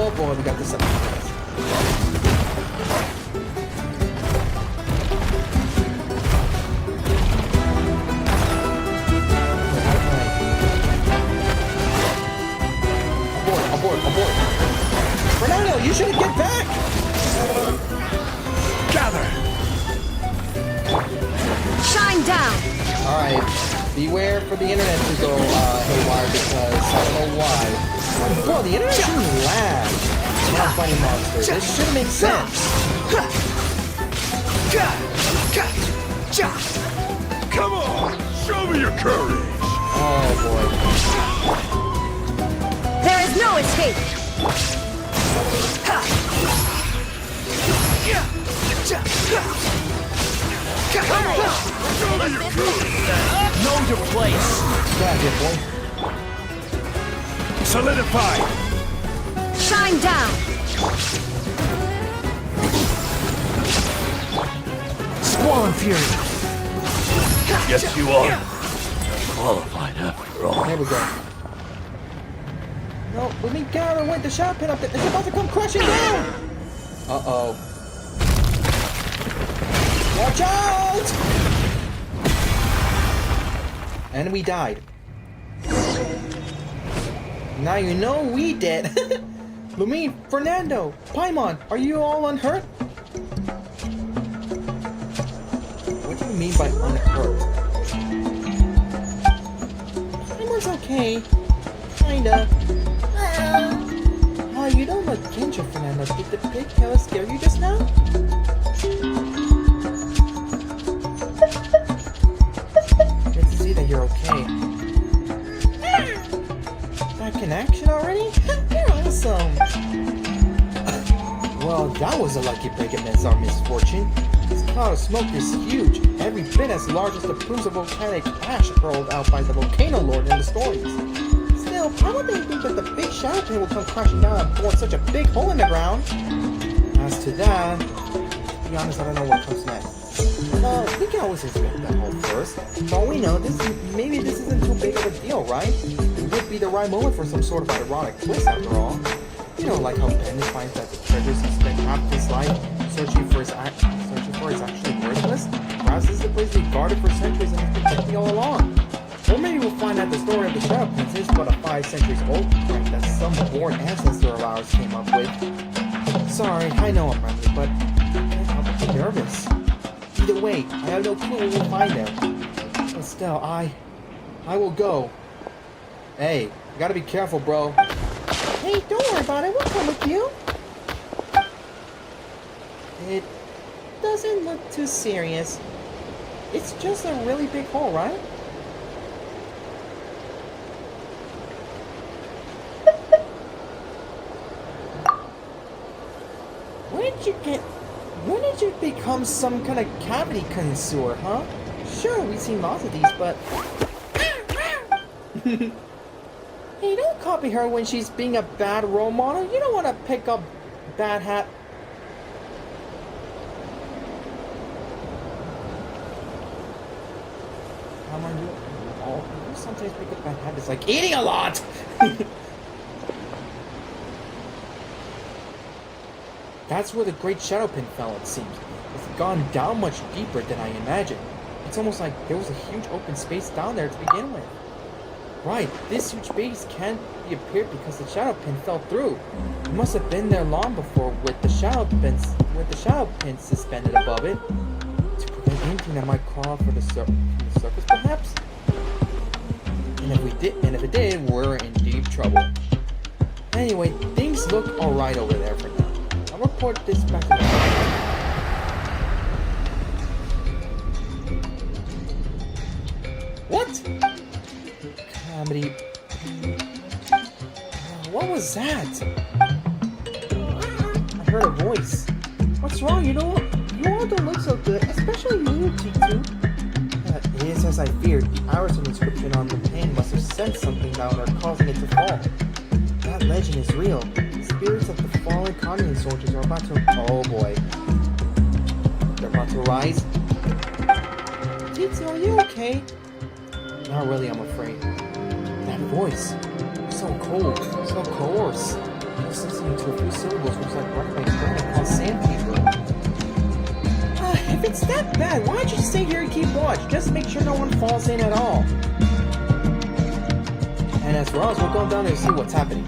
Oh boy, we got this up. Abort. Fernando, you should get back! Gather! Shine down! Alright, beware for the internet to go haywire because I don't know why. Bro, the internet shouldn't lag. Not fighting monsters. This should make sense. Come on! Show me your courage! Oh There is no escape! Know your place! boy. Yeah, good boy. Solidify! Shine down! Squall and fury. Yes, you are. Qualified after all. There we go. No, let me get out of the way. The shadow pin up there. It's about to come crashing down! Uh-oh. Watch out! And we died. Now you know we did. Lumine, Fernando, Paimon, are you all unhurt? What do you mean by unhurt? Paimon's okay. Kinda. Oh, you don't look injured, Fernando. Did the big killer scare you just now? Good to see that you're okay. Back in action already? You're awesome! Well, that was a lucky break amidst our misfortune. This cloud of smoke is huge, every bit as large as the plumes of volcanic ash hurled out by the volcano lord in the stories. Still, how would they think that the big shadow pin will come crashing down and bore such a big hole in the ground? As to that, to be honest, I don't know what comes next. Well, we can always inspect that hole first. For all we know, maybe this isn't too big of a deal, right? It would be the right moment for some sort of ironic twist after all. You know, like how Ben finds that the treasures he spent half his life searching for is actually worthless. Perhaps this is the place we guarded for centuries and has been protecting all along. Or maybe we'll find out the story of the Shadow Prince is but a 5 centuries old prank that some born ancestor of ours came up with. Sorry, I know I'm friendly, but I can't help but be nervous. Either way, I have no clue where we'll find them. But still, I will go. Hey, you gotta be careful, bro. Hey, don't worry about it. We'll come with you. It doesn't look too serious. It's just a really big hole, right? When did you become some kind of cavity connoisseur, huh? Sure, we've seen lots of these, but... Hey, don't copy her when she's being a bad role model. You don't want to pick up bad hat. Come on, you sometimes pick up bad habits like eating a lot. That's where the Great Shadow Pin fell, it seems. It's gone down much deeper than I imagined. It's almost like there was a huge open space down there to begin with. Right, this huge base can't be appeared because the Shadow Pin fell through. It must have been there long before with the Shadow Pin suspended above it. To prevent anything that might crawl out from the surface, perhaps? And if it did, we're in deep trouble. Anyway, things look alright over there for now. I'll report this back to the What? Comedy. What was that? I heard a voice. What's wrong? You all don't look so good, especially you, T2. It is as I feared. The Iris inscription on the pane must have sent something down there, causing it to fall. That legend is real. The spirits of the fallen Conyan soldiers are about to... Oh boy. They're about to rise. T2, are you okay? Not really, I'm afraid. That voice. So cold. So coarse. Just listening to a few syllables was like running my brain across sandpaper. If it's that bad, why don't you stay here and keep watch? Just make sure no one falls in at all. And as for us, we'll go down there and see what's happening.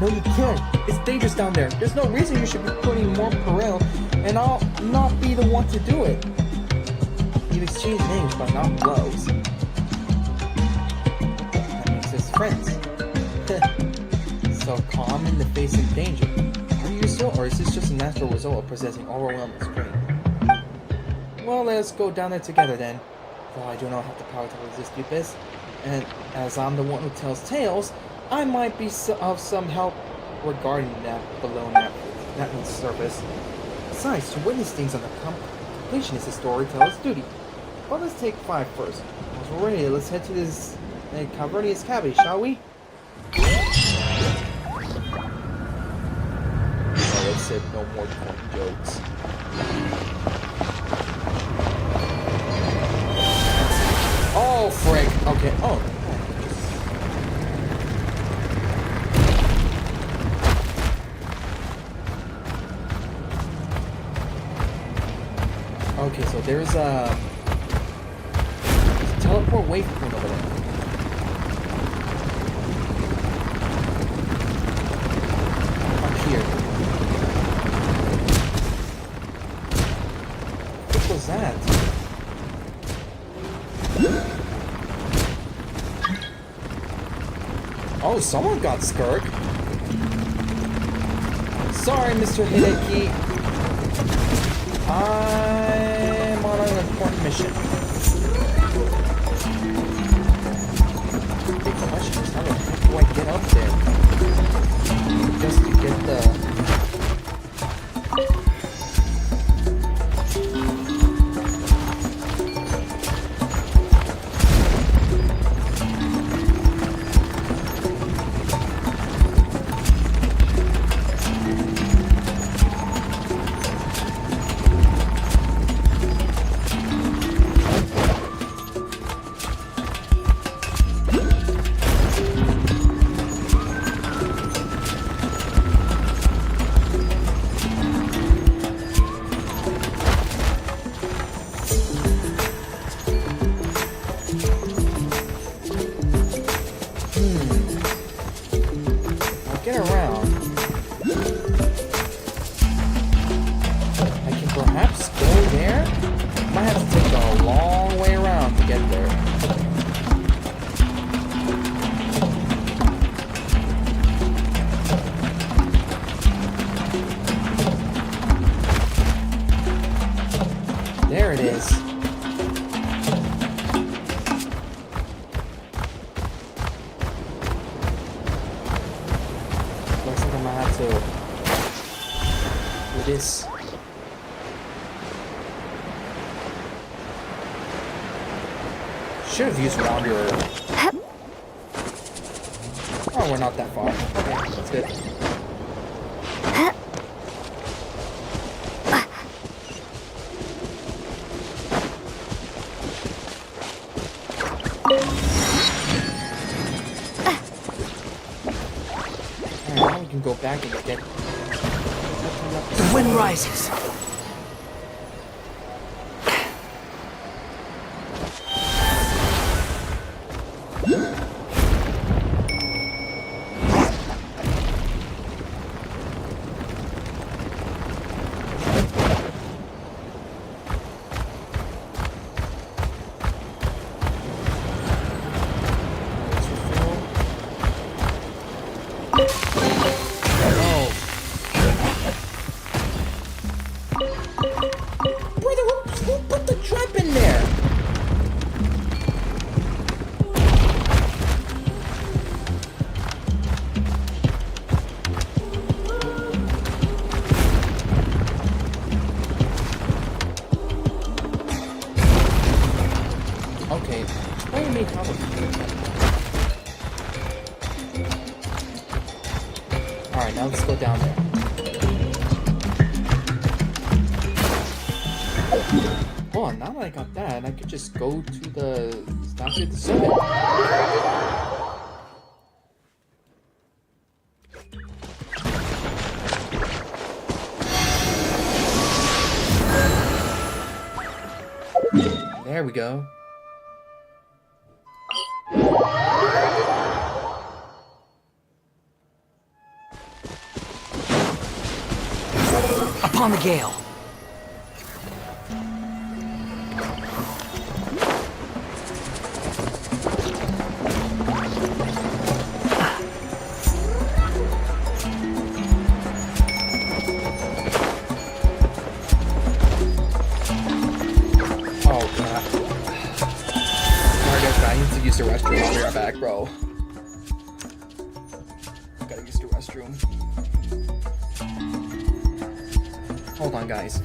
No, you can't. It's dangerous down there. There's no reason you should be putting more peril, and I'll not be the one to do it. You've exchanged names, but not blows. That makes us friends. So calm in the face of danger. Are you still, or is this just a natural result of possessing overwhelm and strain? Well, let's go down there together then. Though I do not have the power to resist you, Biz. And as I'm the one who tells tales, I might be of some help regarding that below Natlan's surface. Besides, to witness things on the completion is a storyteller's duty. But let's take 5 first. Once we're ready, let's head to this cavernous cavity, shall we? Oh, it said no more corn jokes. Oh, frick. Okay. Oh. Okay, so there's a teleport waypoint over there. Up here. What was that? Oh, someone got Skirk. Sorry, Mr. Hideki. I'm on an important mission. Big question is, how the heck do I get up there? Just to get the... Get around. I can perhaps go there? Might have to take a long way around to get there. There it is. This. Should have used Wanderer. Oh, we're not that far. Okay, that's good. Alright, now we can go back and get... The wind rises. Alright, now let's go down there. Well, now that I got that, I could just go to the statue of the summit. There we go. Upon the gale. Oh god. Alright guys, I need to use the restroom. I'll be right back, bro. Gotta use the restroom. Hold on, guys.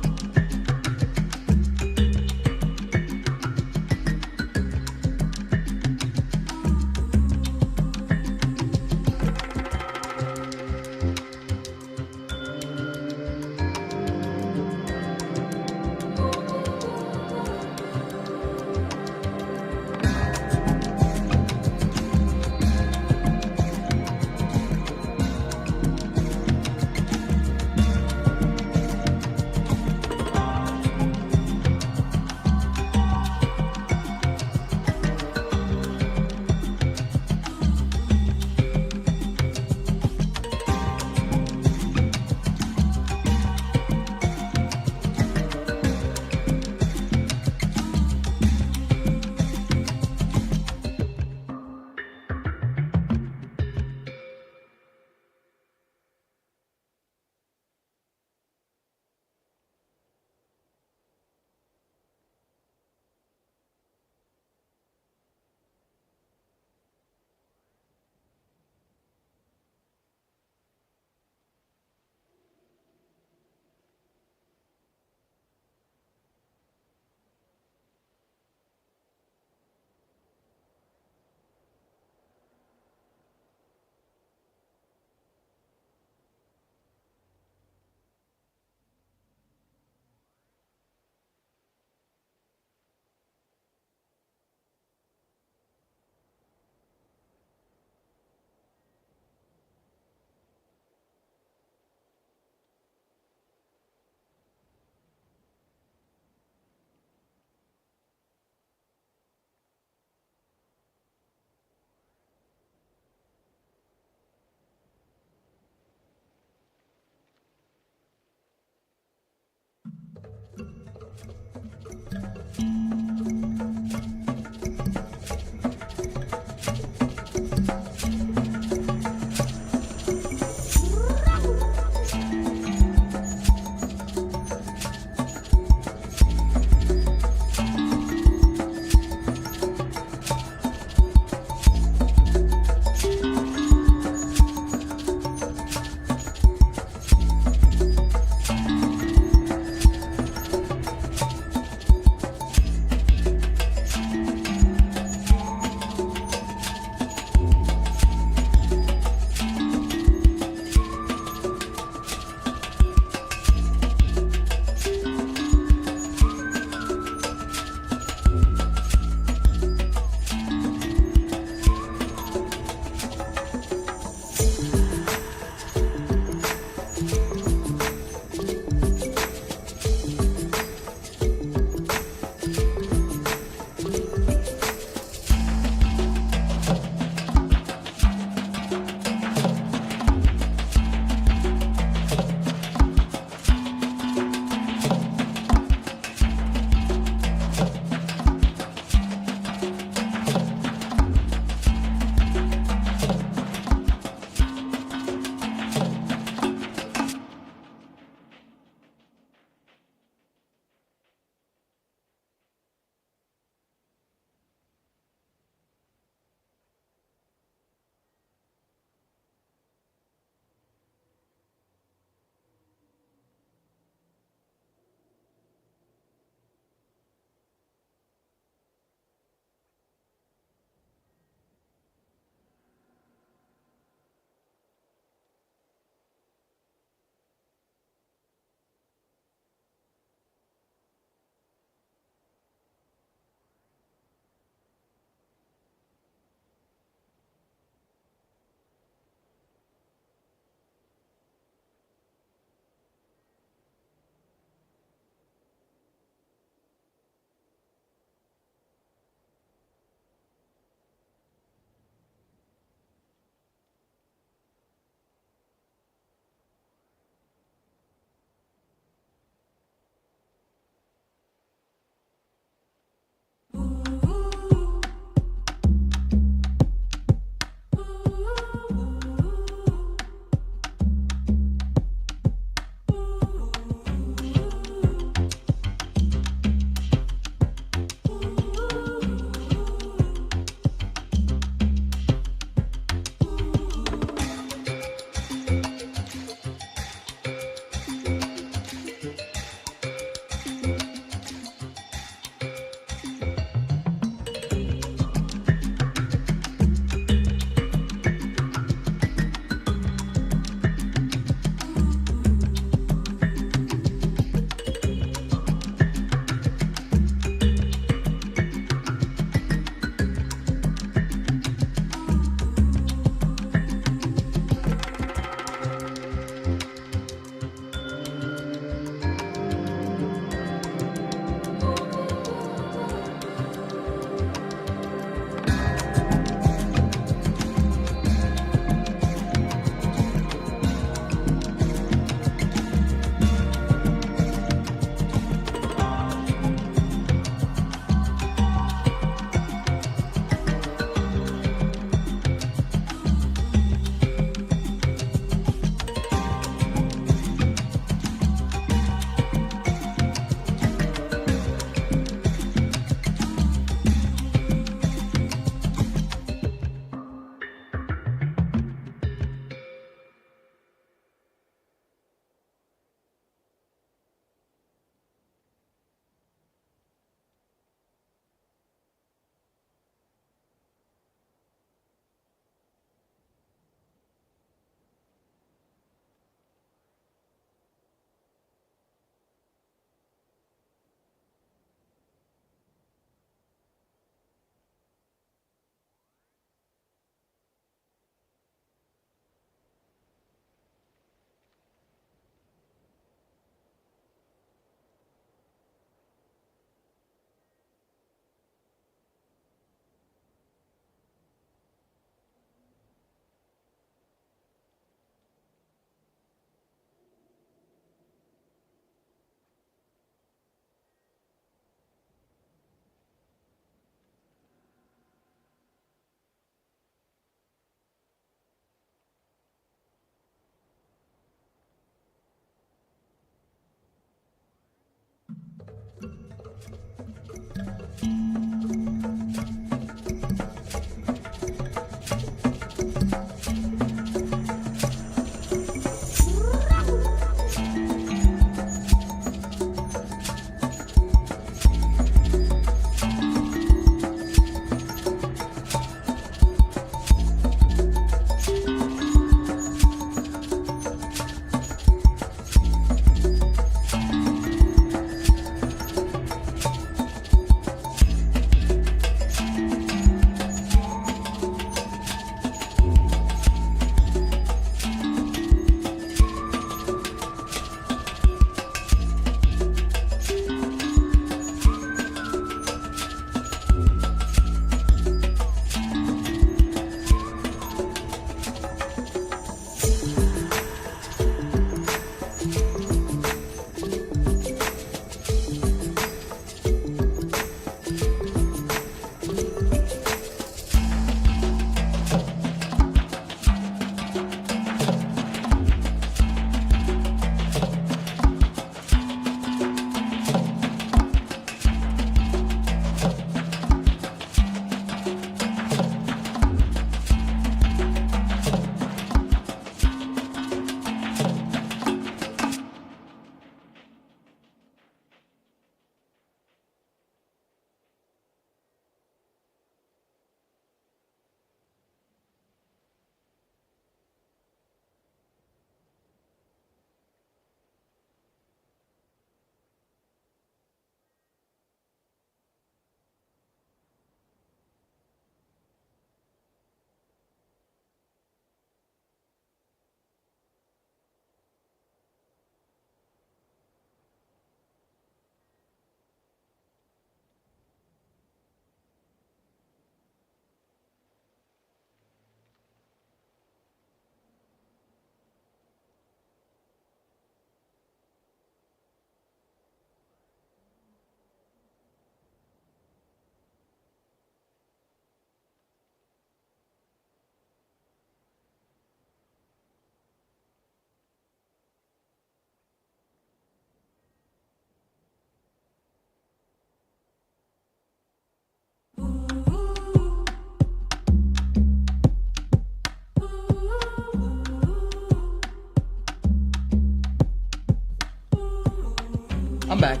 I'm back.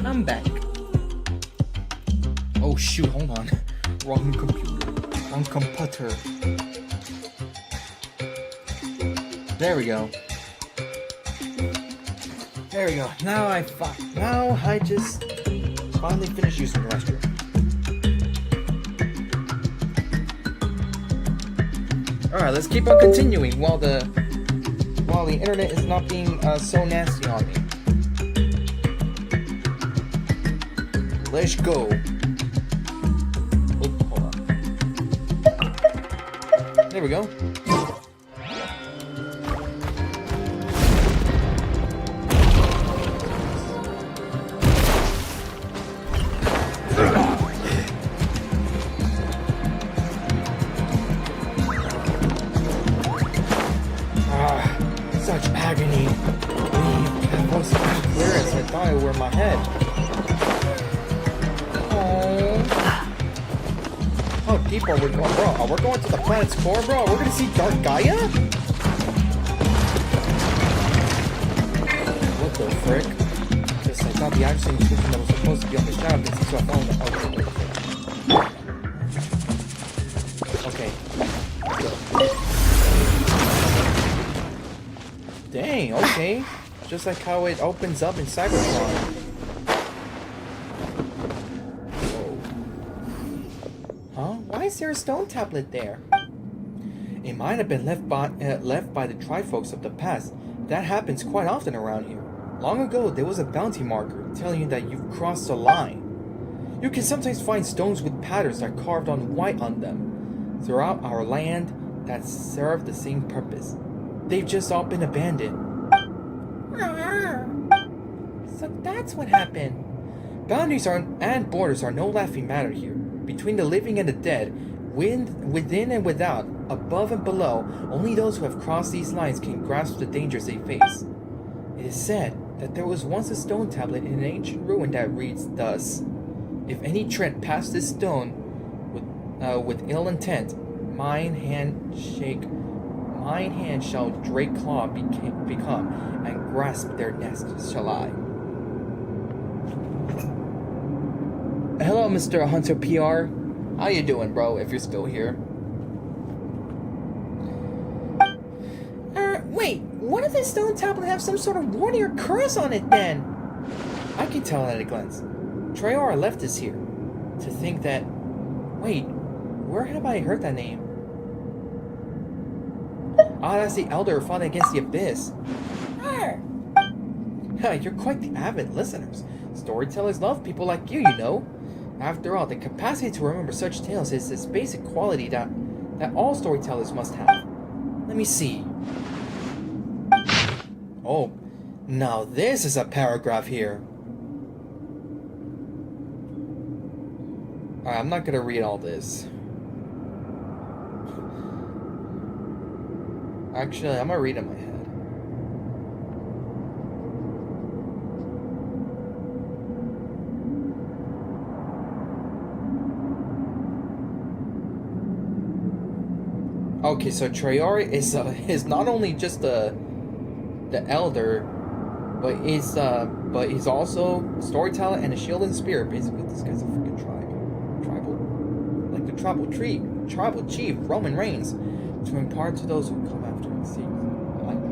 I'm back. Oh shoot, hold on. Wrong computer. Wrong computer. There we go. There we go. Now I just finally finished using the restroom. Alright, let's keep on continuing while the internet is not being so nasty on me. Let's go. Oh, hold on. There we go. Such agony. That was clearance. I thought it were my head. Oh. How deep are we going, bro? Are we going to the planet's core, bro? We're gonna see Dark Gaia? What the frick? Just I thought the action description that was supposed to be on the shadow didn't see, so I found the okay. Dang, okay. Just like how it opens up in Cybertron. Whoa. Huh? Why is there a stone tablet there? It might have been left by the trifolks of the past. That happens quite often around here. Long ago, there was a bounty marker telling you that you've crossed a line. You can sometimes find stones with patterns that are carved on white on them throughout our land that serve the same purpose. They've just all been abandoned. So that's what happened. Boundaries and borders are no laughing matter here. Between the living and the dead, within and without, above and below, only those who have crossed these lines can grasp the dangers they face. It is said that there was once a stone tablet in an ancient ruin that reads thus: "If any tread past this stone with ill intent, mine hand shall Drake Claw become, and grasp their nest shall I." Hello, Mr. Hunter PR. How you doing, bro, if you're still here? Wait, what if this stone tablet have some sort of warning or curse on it then? I can tell at a glance. Treyora left this here. To think that... Wait, where have I heard that name? Ah, that's the elder who fought against the abyss. You're quite the avid listeners. Storytellers love people like you know. After all, the capacity to remember such tales is this basic quality that all storytellers must have. Let me see. Oh, now this is a paragraph here. Alright, I'm not gonna read all this. Actually, I'm gonna read it in my head. Okay, so Treyora is not only just the elder, but he's also a storyteller and a shield and spear. Basically, this guy's a freaking tribal, like the tribal chief Roman Reigns, to impart to those who come after him. See, I like that.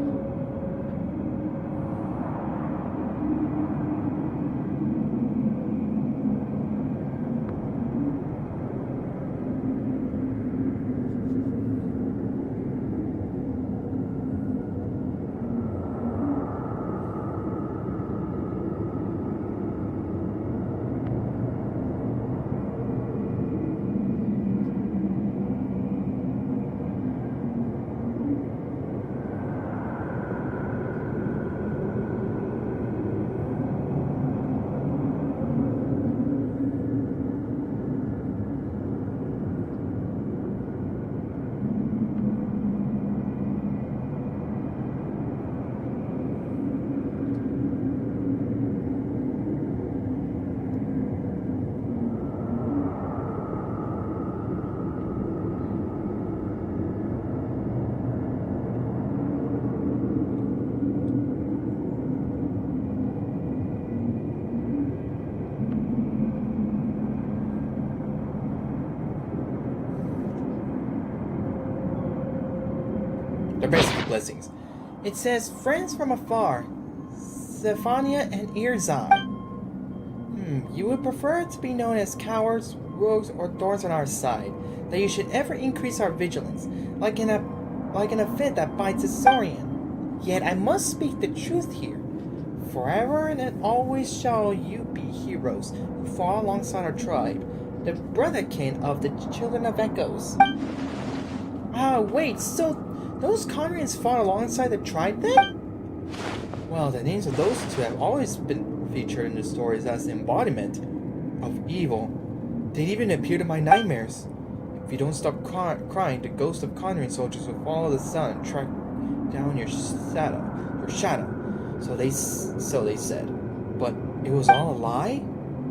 They're basically blessings. It says, "Friends from afar, Zephania and Irzai. You would prefer to be known as cowards, rogues, or thorns on our side. That you should ever increase our vigilance, like in a fit that bites a saurian. Yet I must speak the truth here. Forever and always shall you be heroes who fought alongside our tribe, the brotherkin of the children of echoes." Ah, wait, so those Conrians fought alongside the tribe then? Well, the names of those two have always been featured in the stories as the embodiment of evil. They'd even appeared in my nightmares. If you don't stop crying, the ghost of Conrian soldiers will follow the sun and track down your shadow. So they said. But it was all a lie?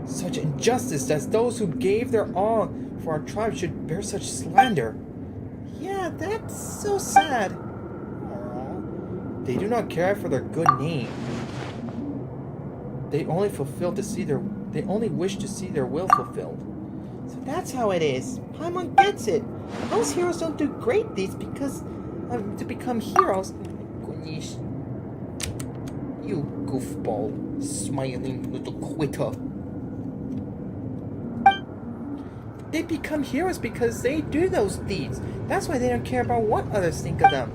Such injustice that those who gave their all for our tribe should bear such slander. Yeah, that's so sad. Aww. They do not care for their good name. They only wish to see their will fulfilled. So that's how it is. Paimon gets it. Most heroes don't do great deeds because to become heroes. Goodness. You goofball, smiling little quitter. They become heroes because they do those deeds. That's why they don't care about what others think of them.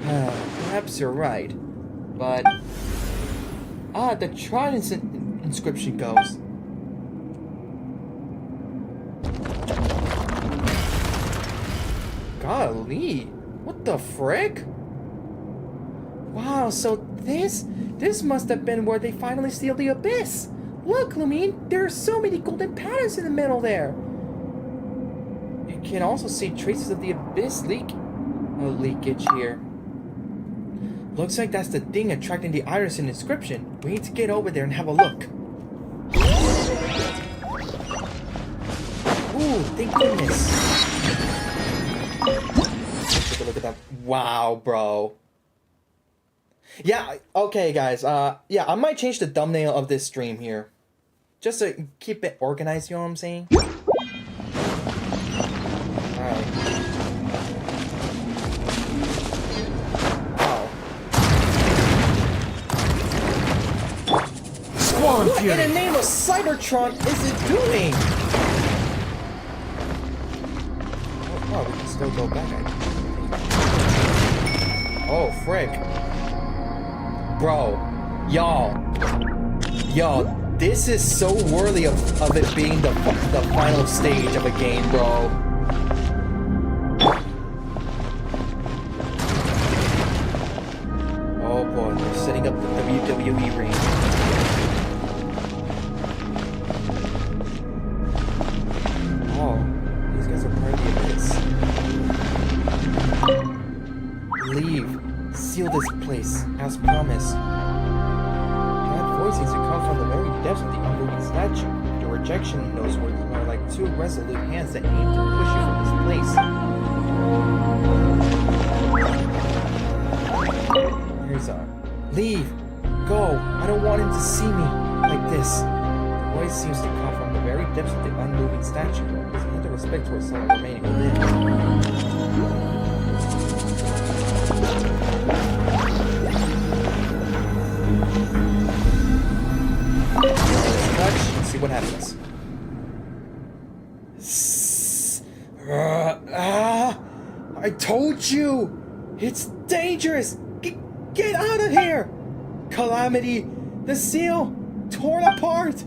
Perhaps you're right. But... the Trident's inscription goes. Golly, what the frick? Wow, so this must have been where they finally sealed the abyss. Look, Lumine, there are so many golden patterns in the middle there. You can also see traces of the abyss leakage here. Looks like that's the thing attracting the iris and inscription. We need to get over there and have a look. Ooh, thank goodness. Take a look at that. Wow, bro. Yeah, okay, guys. Yeah, I might change the thumbnail of this stream here. Just to keep it organized, you know what I'm saying? Alright. Wow. What in the name of Cybertron is it doing? Oh, we can still go back, I think. Oh, frick. Bro. Y'all, this is so worthy of it being the final stage of a game, bro. Oh boy, they're setting up the WWE ring. Oh, these guys are part of the abyss. Leave. Seal this place, as promised. That voice seems to come from the very depths of the unmoving statue. The rejection in those words are like two resolute hands that aim to push you from this place. Here's leave! Go! I don't want him to see me like this. The voice seems to come from the very depths of the unmoving statue. There's another respect towards someone remaining within. Touch and see what happens. I told you! It's dangerous! Get out of here! Calamity! The seal! Torn apart!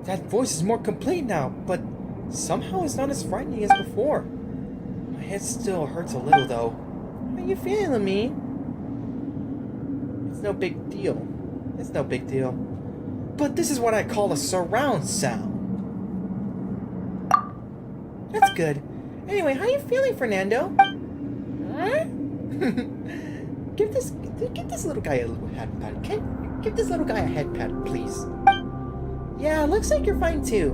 That voice is more complete now, but somehow it's not as frightening as before. My head still hurts a little though. How you feeling, Lumine? It's no big deal. It's no big deal. But this is what I call a surround sound. That's good. Anyway, how you feeling, Fernando? Huh? Give this little guy a little head pat. Give this little guy a head pat, please. Yeah, looks like you're fine too.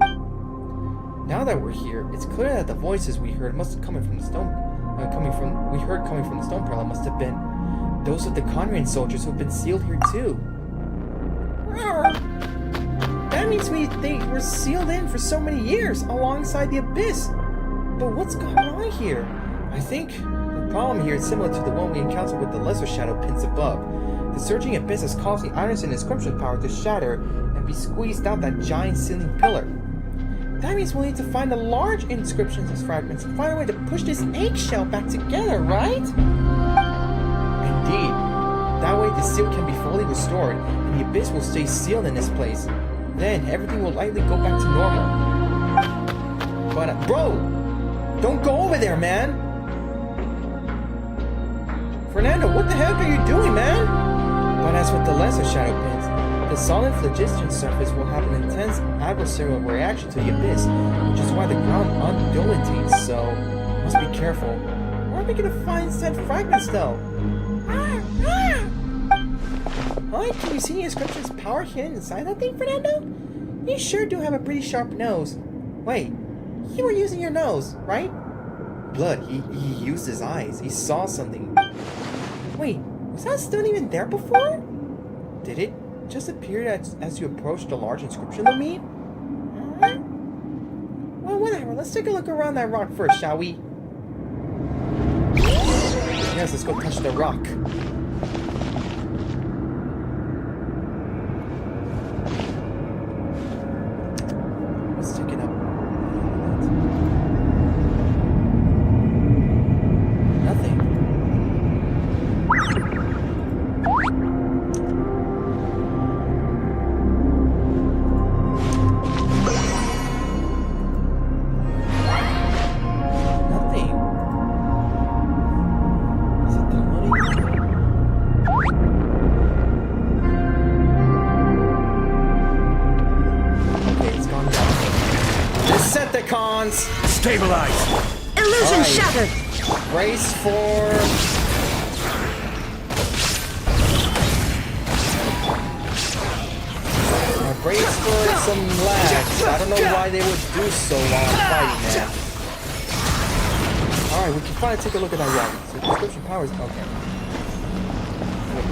Now that we're here, it's clear that the voices we heard must have coming from the stone. Coming from the stone parlor must have been those of the Conran soldiers who've been sealed here too. That means they were sealed in for so many years alongside the abyss. But what's going on here? I think the problem here is similar to the one we encountered with the lesser shadow pins above. The surging abyss has caused the iris and inscription power to shatter and be squeezed out that giant sealing pillar. That means we'll need to find the large inscriptions as fragments and find a way to push this eggshell back together, right? Indeed. That way the seal can be fully restored and the abyss will stay sealed in this place. Then everything will likely go back to normal. But bro! Don't go over there, man! Fernando, what the heck are you doing, man? But as with the lesser shadow pins, the solid phlogiston surface will have an intense adversarial reaction to the abyss, which is why the ground undulates, so must be careful. Where are we gonna find said fragments, though? Hi, can you see the inscription's power hidden inside that thing, Fernando? You sure do have a pretty sharp nose. Wait, you were using your nose, right? Blood, he used his eyes. He saw something. Wait, was that stone even there before? Did it just appear as you approached the large inscription, Lumine? Well, whatever. Let's take a look around that rock first, shall we? Yes, let's go touch the rock. Let's check it out. Nothing. Stabilize! Illusion Alright. shattered! Brace for brace for some lags. I don't know why they would do so while I'm fighting, man. Alright, we can finally take a look at that rock. So description powers. Okay. Wait,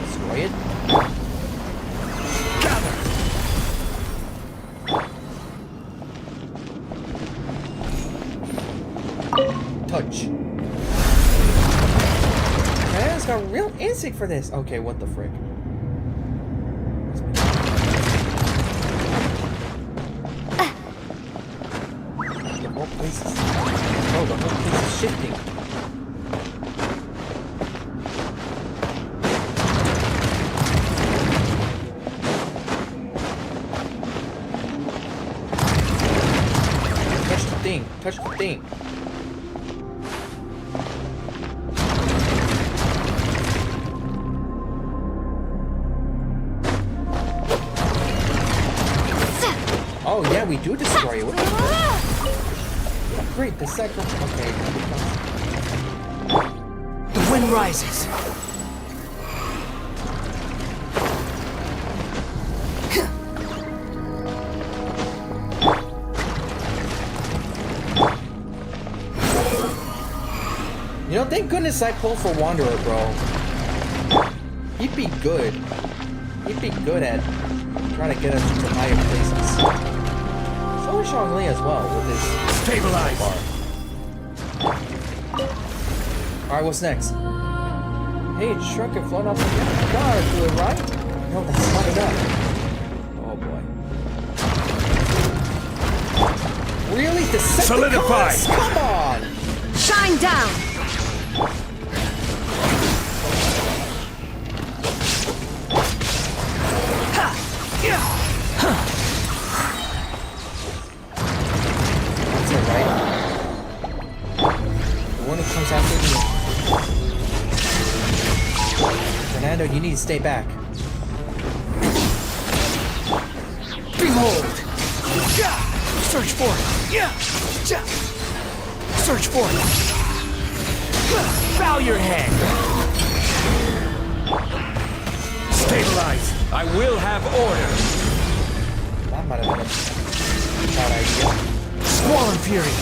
destroy it. Touch. Man's got real instinct for this. Okay, what the frick? The whole place is... Oh, the whole place is shifting. Touch the thing. Touch the thing. Oh yeah, we do destroy it. What the fuck? Great, the second. Okay. The wind rises. You know, thank goodness I pulled for Wanderer, bro. He'd be good. He'd be good at trying to get us into higher places. So is Shangli as well with his Stabilize. bar. Alright, what's next? Hey, it's shrunk and flown off the guard, do it right? No, that's not enough. Oh boy. Really? Decepticons? Solidify. Come on! Shine down! That's it, right? The one who comes after me. Fernando, you need to stay back. Behold! Search for it! Search for it! Bow your head! Stabilize! I will have order! That might have been a bad idea. Squall and fury!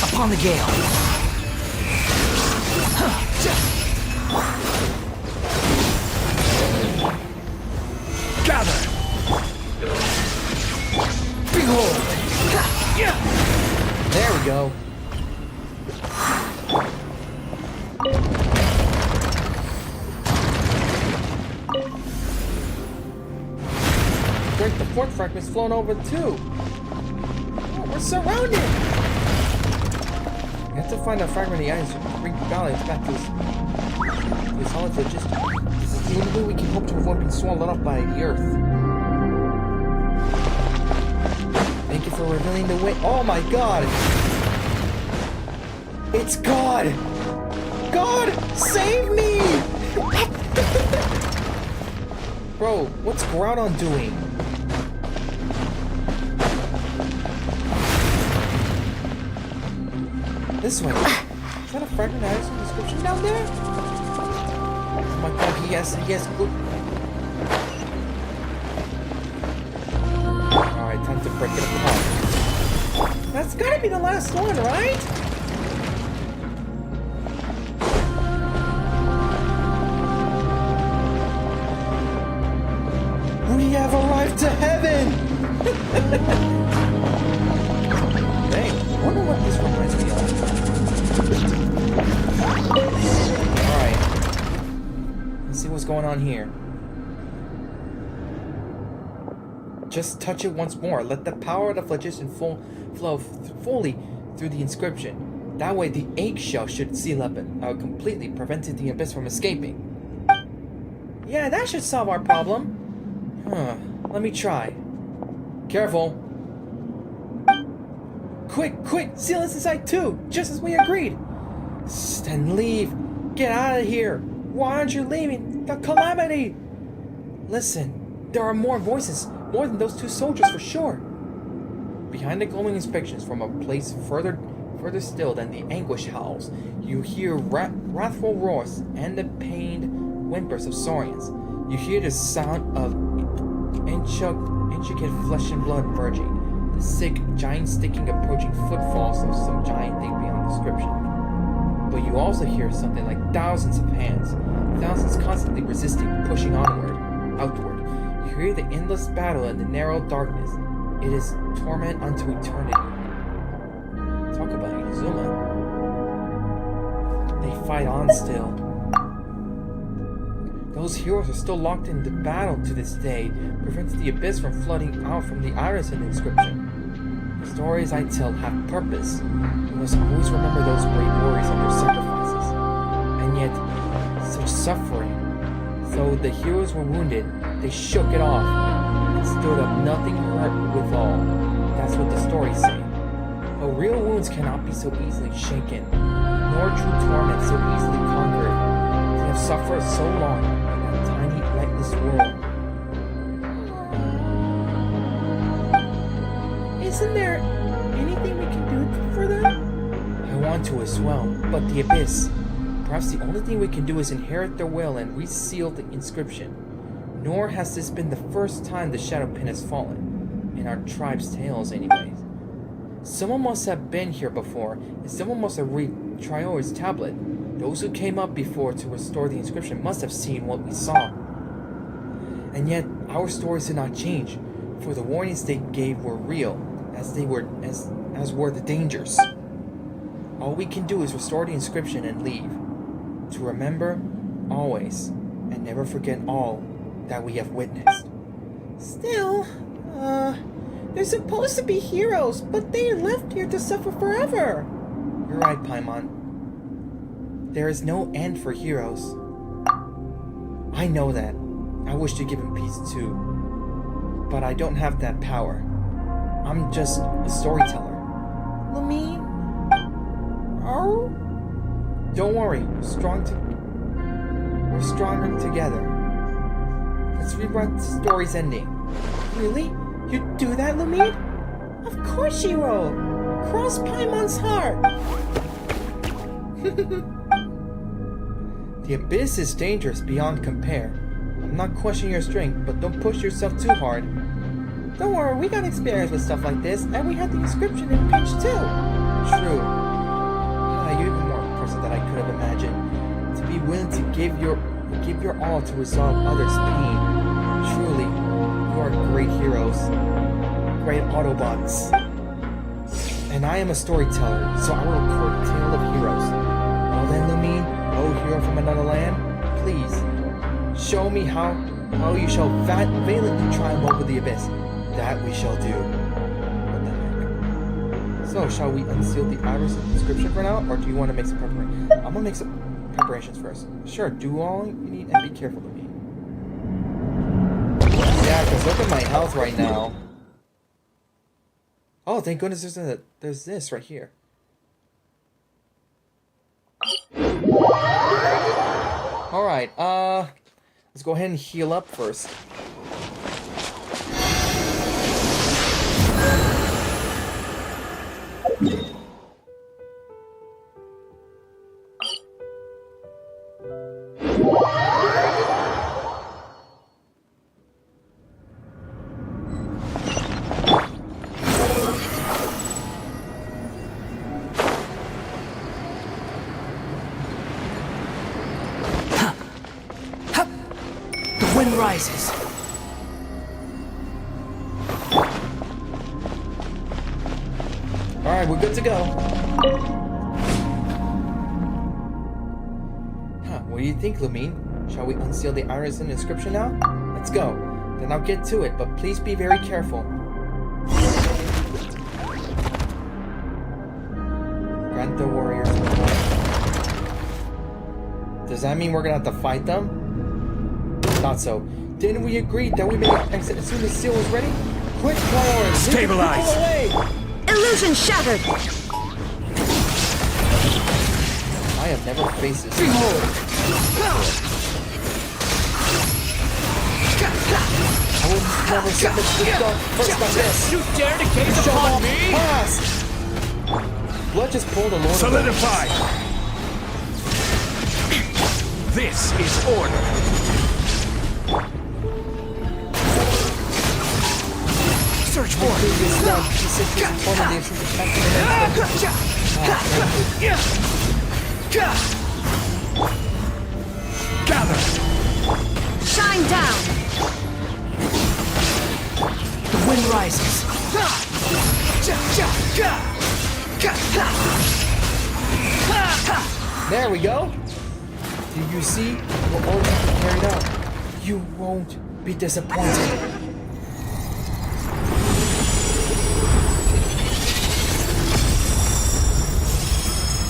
Upon the gale! Gather! Behold! There we go. Great, the fourth fragment's flown over too. Oh, we're surrounded. We have to find a fragment of the ice to bring balance back to his solid logistics. This is the only way we can hope to avoid being swallowed up by the earth. Thank you for revealing the way. Oh my god! It's God! God! Save me! Bro, what's Groudon doing? This way. Is that a fragment that has some description down there? Oh my god, he has good. Alright, time to break it apart. That's gotta be the last one, right? We have arrived to heaven! Dang, I wonder what this reminds me of. Alright. Let's see what's going on here. Just touch it once more. Let the power of the phlogiston flow fully through the inscription. That way the eggshell should seal up and completely preventing the abyss from escaping. Yeah, that should solve our problem. Huh. Let me try. Careful. Quick! Seal us inside too, just as we agreed. Then leave. Get out of here. Why aren't you leaving? The calamity. Listen, there are more voices. More than those two soldiers for sure. Behind the glowing inspections from a place further still than the anguish howls, you hear wrathful roars and the pained whimpers of saurians. You hear the sound of intricate flesh and blood merging, the sick, giant sticking approaching footfalls of some giant thing beyond description. But you also hear something like thousands of hands, thousands constantly resisting, pushing outward. You hear the endless battle in the narrow darkness. It is torment unto eternity. Talk about Inazuma. They fight on still. Those heroes are still locked in the battle to this day, prevents the abyss from flooding out from the iris and inscription. The stories I tell have purpose. We must always remember those brave warriors and their sacrifices. And yet, such suffering. Though the heroes were wounded, they shook it off and stood up, nothing hurt withal. That's what the stories say. But real wounds cannot be so easily shaken, nor true torment so easily conquered. They have suffered so long in that tiny, lightless world. Isn't there anything we can do for them? I want to as well, but the abyss. Perhaps the only thing we can do is inherit their will and reseal the inscription. Nor has this been the first time the Shadow Pin has fallen. In our tribe's tales, anyways. Someone must have been here before, and someone must have read Triore's tablet. Those who came up before to restore the inscription must have seen what we saw. And yet, our stories did not change, for the warnings they gave were real, as were the dangers. All we can do is restore the inscription and leave. To remember, always, and never forget all that we have witnessed. Still, they're supposed to be heroes, but they are left here to suffer forever. You're right, Paimon. There is no end for heroes. I know that. I wish to give him peace too. But I don't have that power. I'm just a storyteller. Lumine? Oh? Don't worry, we're stronger together. Let's rewrite the story's ending. Really? You'd do that, Lumine? Of course you will! Cross Paimon's heart! The abyss is dangerous beyond compare. I'm not questioning your strength, but don't push yourself too hard. Don't worry, we got experience with stuff like this, and we had the inscription in pinch too. True. You're even more impressive than I could have imagined. To be willing to give your all to resolve others' pain. Truly, you are great heroes. Great Autobots. And I am a storyteller, so I will record a tale of heroes. Well then, Lumine, oh hero from another land, please, show me how you shall valiantly triumph over the abyss. That we shall do. What the heck? So, shall we unseal the iris inscription for now, or do you want to make some preparations? I'm gonna make some preparations first. Sure, do all you need, and be careful of me. Yeah, because look at my health right now. Oh, thank goodness there's this right here. Alright, let's go ahead and heal up first. Wind rises. Alright, we're good to go. What do you think, Lumine? Shall we unseal the iris and inscription now? Let's go. Then I'll get to it, but please be very careful. Grant the warriors. Does that mean we're gonna have to fight them? Not so. Didn't we agree that we make an exit as soon as seal was ready? Quick, priority! Stabilize! Illusion shattered! I have never faced this. Behold! I will never submit to the dark first like this! You dare to gaze Show upon off me? fast! Blood just pulled a Lord Solidify! This is order! Previous stuff, she said she was informing the assistant Gather! Shine down! The wind rises. There we go. Do you see what orders you carried out? You won't be disappointed.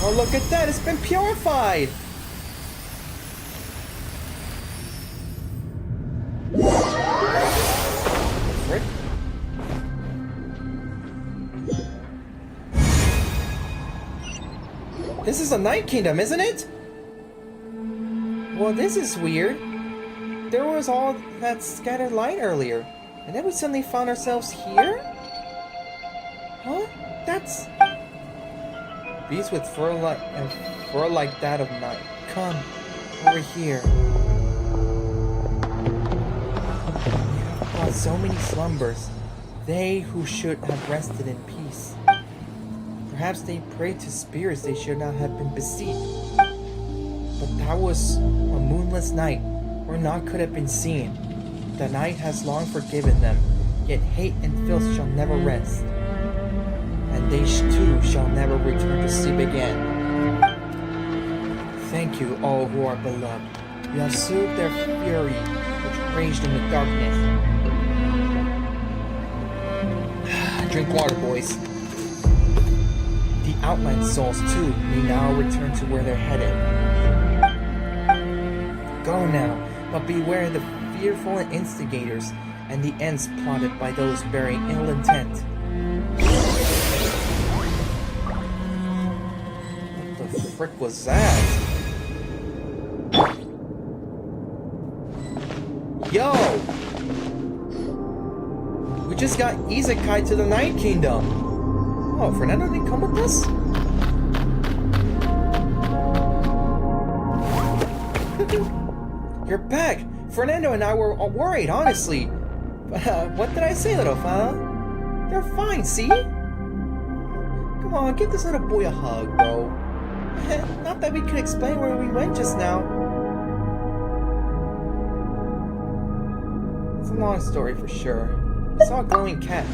Oh, look at that! It's been purified! Frick? This is a Night Kingdom, isn't it? Well, this is weird. There was all that scattered light earlier, and then we suddenly found ourselves here? Huh? That's... Beasts with fur like that of night. Come, over here. You have brought so many slumbers. They who should have rested in peace. Perhaps they prayed to spirits they should not have been besieged. But that was a moonless night, where naught could have been seen. The night has long forgiven them, yet hate and filth shall never rest. And they too shall never return to sleep again. Thank you, all who are beloved. You have soothed their fury, which raged in the darkness. Drink water, boys. The outland souls, too, may now return to where they're headed. Go now, but beware the fearful instigators and the ends plotted by those bearing ill intent. What the frick was that? Yo! We just got isekai to the Night Kingdom. Oh, Fernando didn't come with us? You're back! Fernando and I were worried, honestly. But, what did I say, little fella? They're fine, see? Come on, give this little boy a hug, bro. Not that we could explain where we went just now. It's a long story for sure. I saw a glowing cat.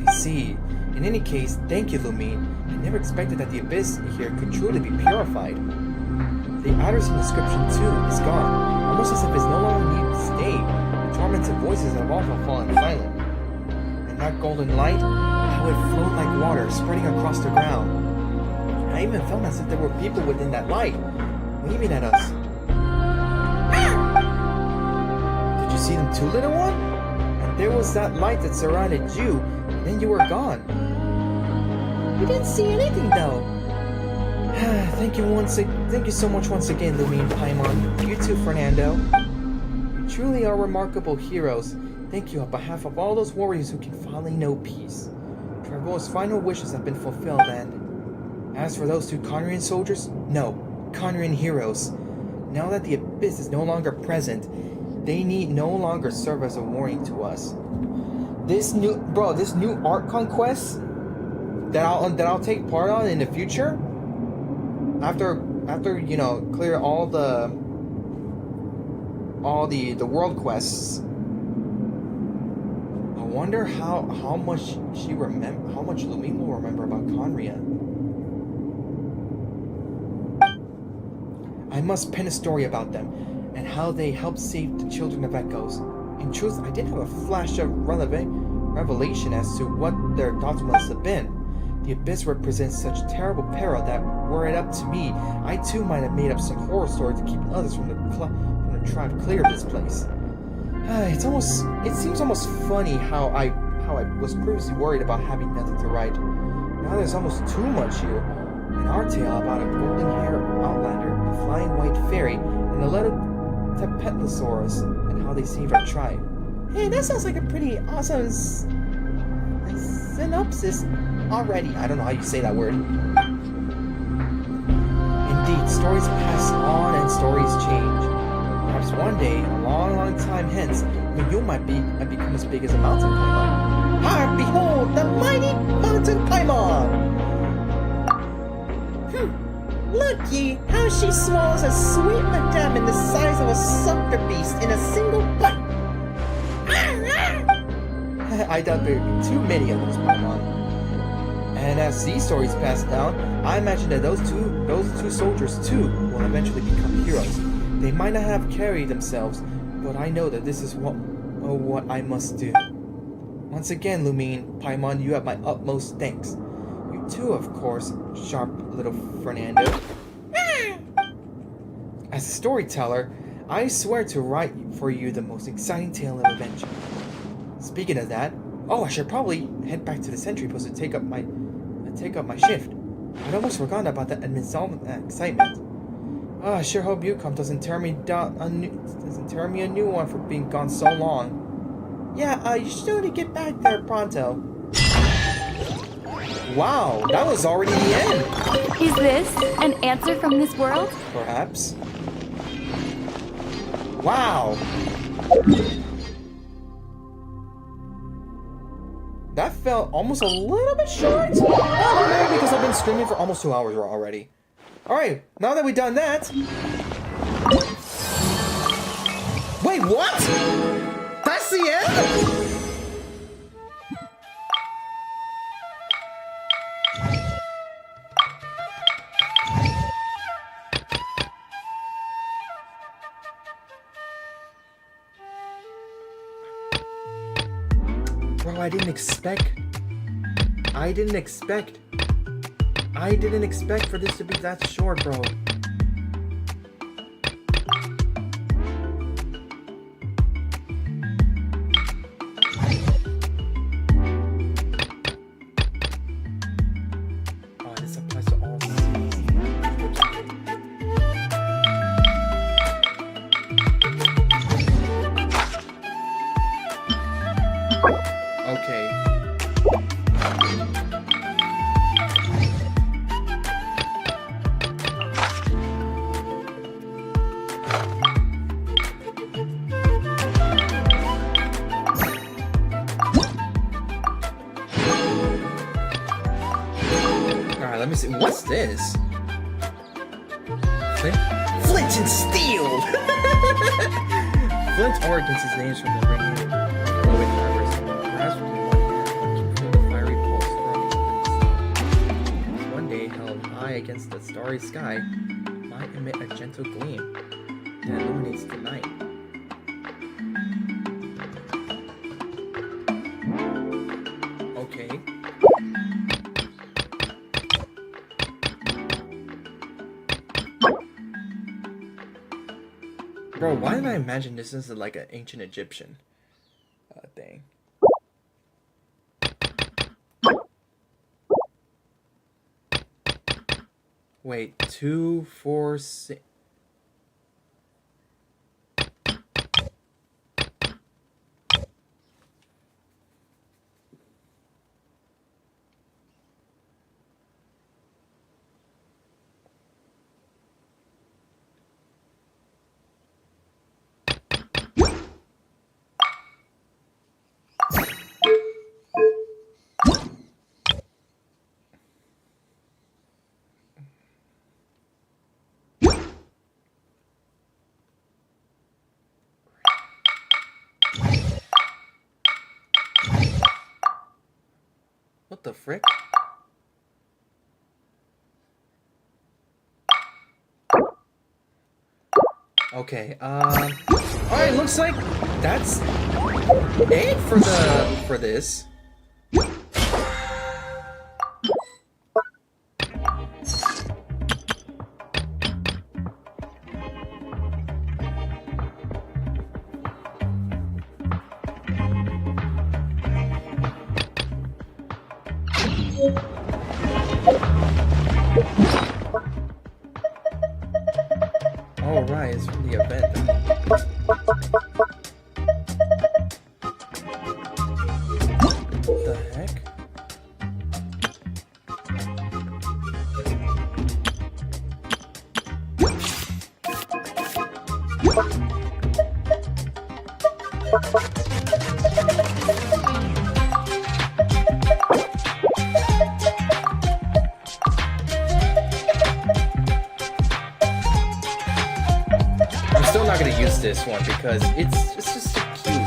I see. In any case, thank you, Lumine. I never expected that the abyss here could truly be purified. The outer inscription, too, is gone, almost as if it's no longer needed to stay. The tormented voices have also fallen silent. And that golden light, how it flowed like water, spreading across the ground. I even felt as if there were people within that light, waving at us. Did you see them too, little one? And there was that light that surrounded you, and then you were gone. We didn't see anything, though. Thank you so much once again, Lumine, Paimon. You too, Fernando. You truly are remarkable heroes. Thank you on behalf of all those warriors who can finally know peace. Travol's final wishes have been fulfilled, and as for those two Conrian soldiers, no, Conrian heroes. Now that the abyss is no longer present, they need no longer serve as a warning to us. This new art conquest that I'll take part on in the future. After you know, clear all the world quests. I wonder how much Lumine will remember about Conria. I must pen a story about them and how they helped save the children of Echoes. In truth, I did have a flash of revelation as to what their thoughts must have been. The abyss represents such terrible peril that, were it up to me, I too might have made up some horror story to keep others from the tribe clear of this place. It seems almost funny how I was previously worried about having nothing to write. Now there's almost too much here. An art tale about a golden-haired outlander, a flying white fairy, and a letter to Petlosaurus, and how they saved our tribe. Hey, that sounds like a pretty awesome synopsis already. I don't know how you say that word. Indeed, stories pass on and stories change. Perhaps one day, a long, long time hence, even you might become as big as a mountain climber. Ah, behold, the mighty mountain paimon! Looky how she swallows a sweet madame in the size of a sucker beast in a single bite! I doubt there would be too many of those paimon. And as these stories pass down, I imagine that those two soldiers too will eventually become heroes. They might not have carried themselves, but I know that this is what I must do. Once again, Lumine, Paimon, you have my utmost thanks. You too, of course, sharp little Fernando. As a storyteller, I swear to write for you the most exciting tale of adventure. Speaking of that, I should probably head back to the sentry post to take up my shift. I'd almost forgotten about that excitement. I sure hope Yukon doesn't tear me a new one for being gone so long. Yeah, you should only get back there pronto. Wow, that was already the end. Is this an answer from this world? Perhaps. Wow. That felt almost a little bit short. Oh, maybe because I've been streaming for almost 2 hours already. Alright, now that we've done that... Wait, what? That's the end? Bro, I didn't expect for this to be that short, bro. Oh, this applies to all okay. Alright, let me see. What's this? Flint and steel! Flint's origins is named from the ringing glowing fibers. Perhaps from the one hand, feel the fiery pulse from one day held high against the starry sky might emit a gentle gleam that illuminates the night. Okay. Bro, why did I imagine this is like an ancient Egyptian thing? Wait, 2, 4, 6. What the frick? Okay, alright, looks like that's it for this. Oh, right, it's from the event. What the heck? because it's just so cute.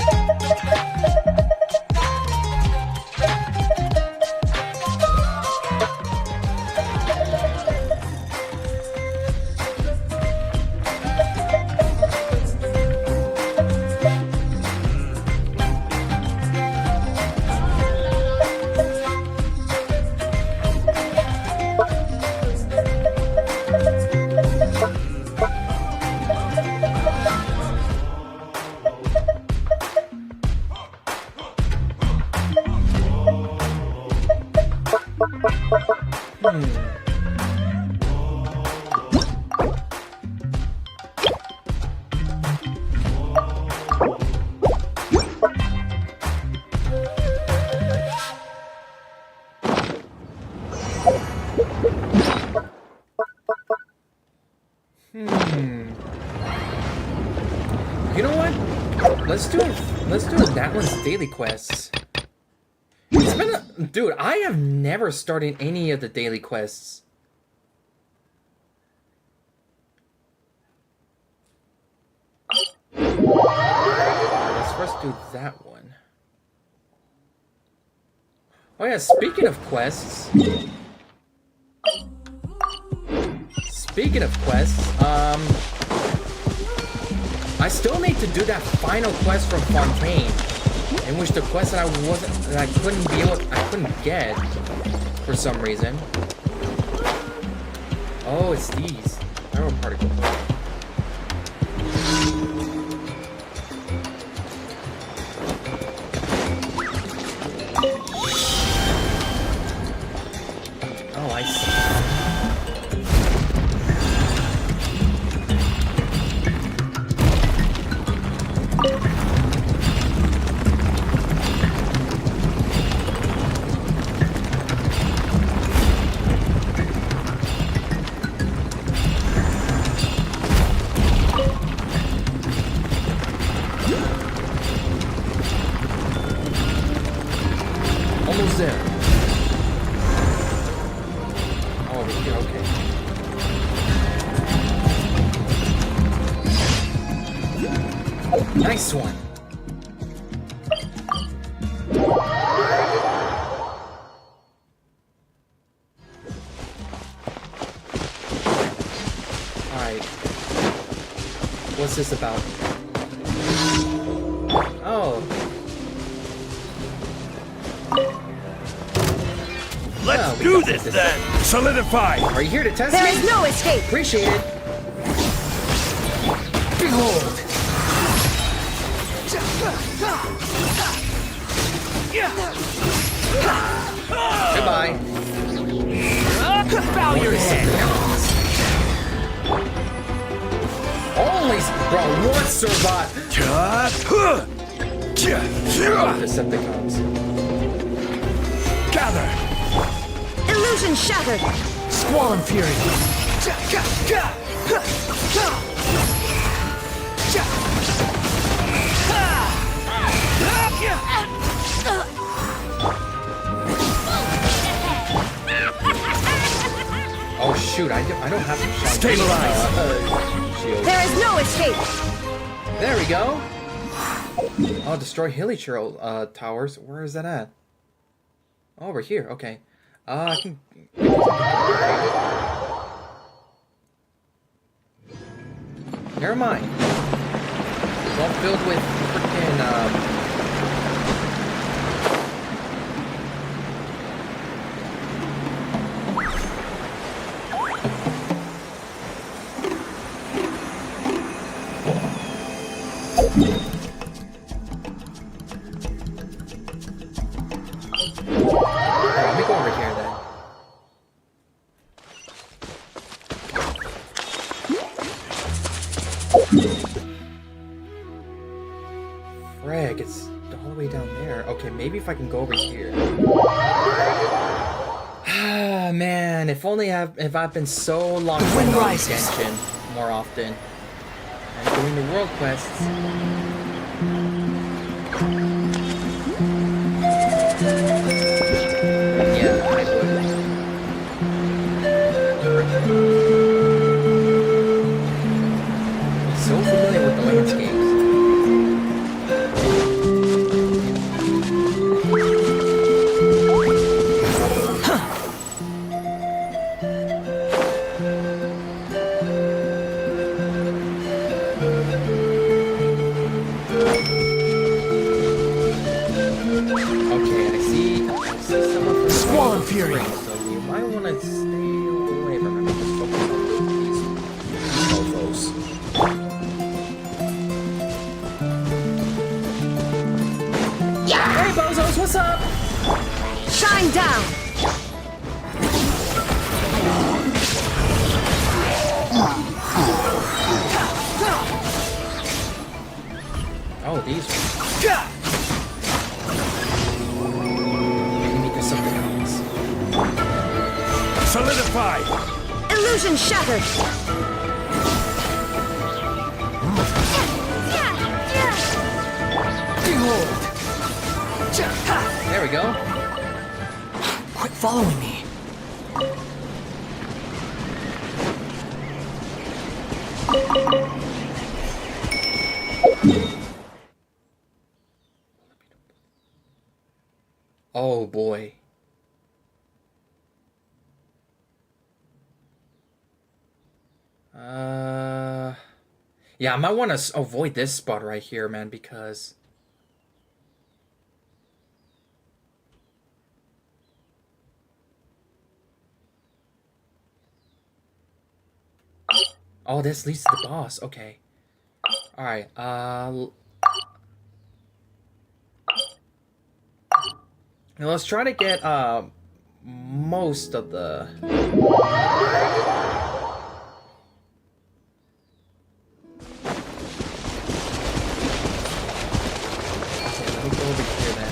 You know what? Let's do Natlan's daily quests. It's been a, dude, I have never started any of the daily quests. Let's first do that one. Oh yeah, speaking of quests. I still need to do that final quest from Fontaine, in which the quest that I couldn't get for some reason. Oh, it's these arrow particles. Oh, I see. Almost there. Oh, over here, okay. Nice one. Alright. What's this about? Oh. Let's do this then! Solidify! Are you here to test There me? is no escape! Appreciate it. Behold. Goodbye. Bow your head! Only, bro, what survive? Decepticons. Gather! Illusion shattered! Squall and fury! Oh shoot, I don't have to shine. Stabilize. Shield. There is no escape! There we go. Oh, destroy Hilly towers. Where is that at? Oh, over here. Okay. I can. Never mind. It's all filled with freaking. Let me go over here then. Frag, it's all the way down there. Okay, maybe if I can go over here. Ah, man, if I've been so long playing Genshin more often and doing the world quests. Yeah, I would. So familiar with the landscapes. Fury. So you might want to stay away from him. Just focus on these mofos. Hey, bozos, what's up? Shine down. Oh, these ones. Maybe there's something else. Solidify. Illusion shattered. Behold. There we go. Quit following me. Oh boy. Yeah, I might want to avoid this spot right here, man, because oh, this leads to the boss. Okay. All right. Now let's try to get most of the. Okay, let me go over here then.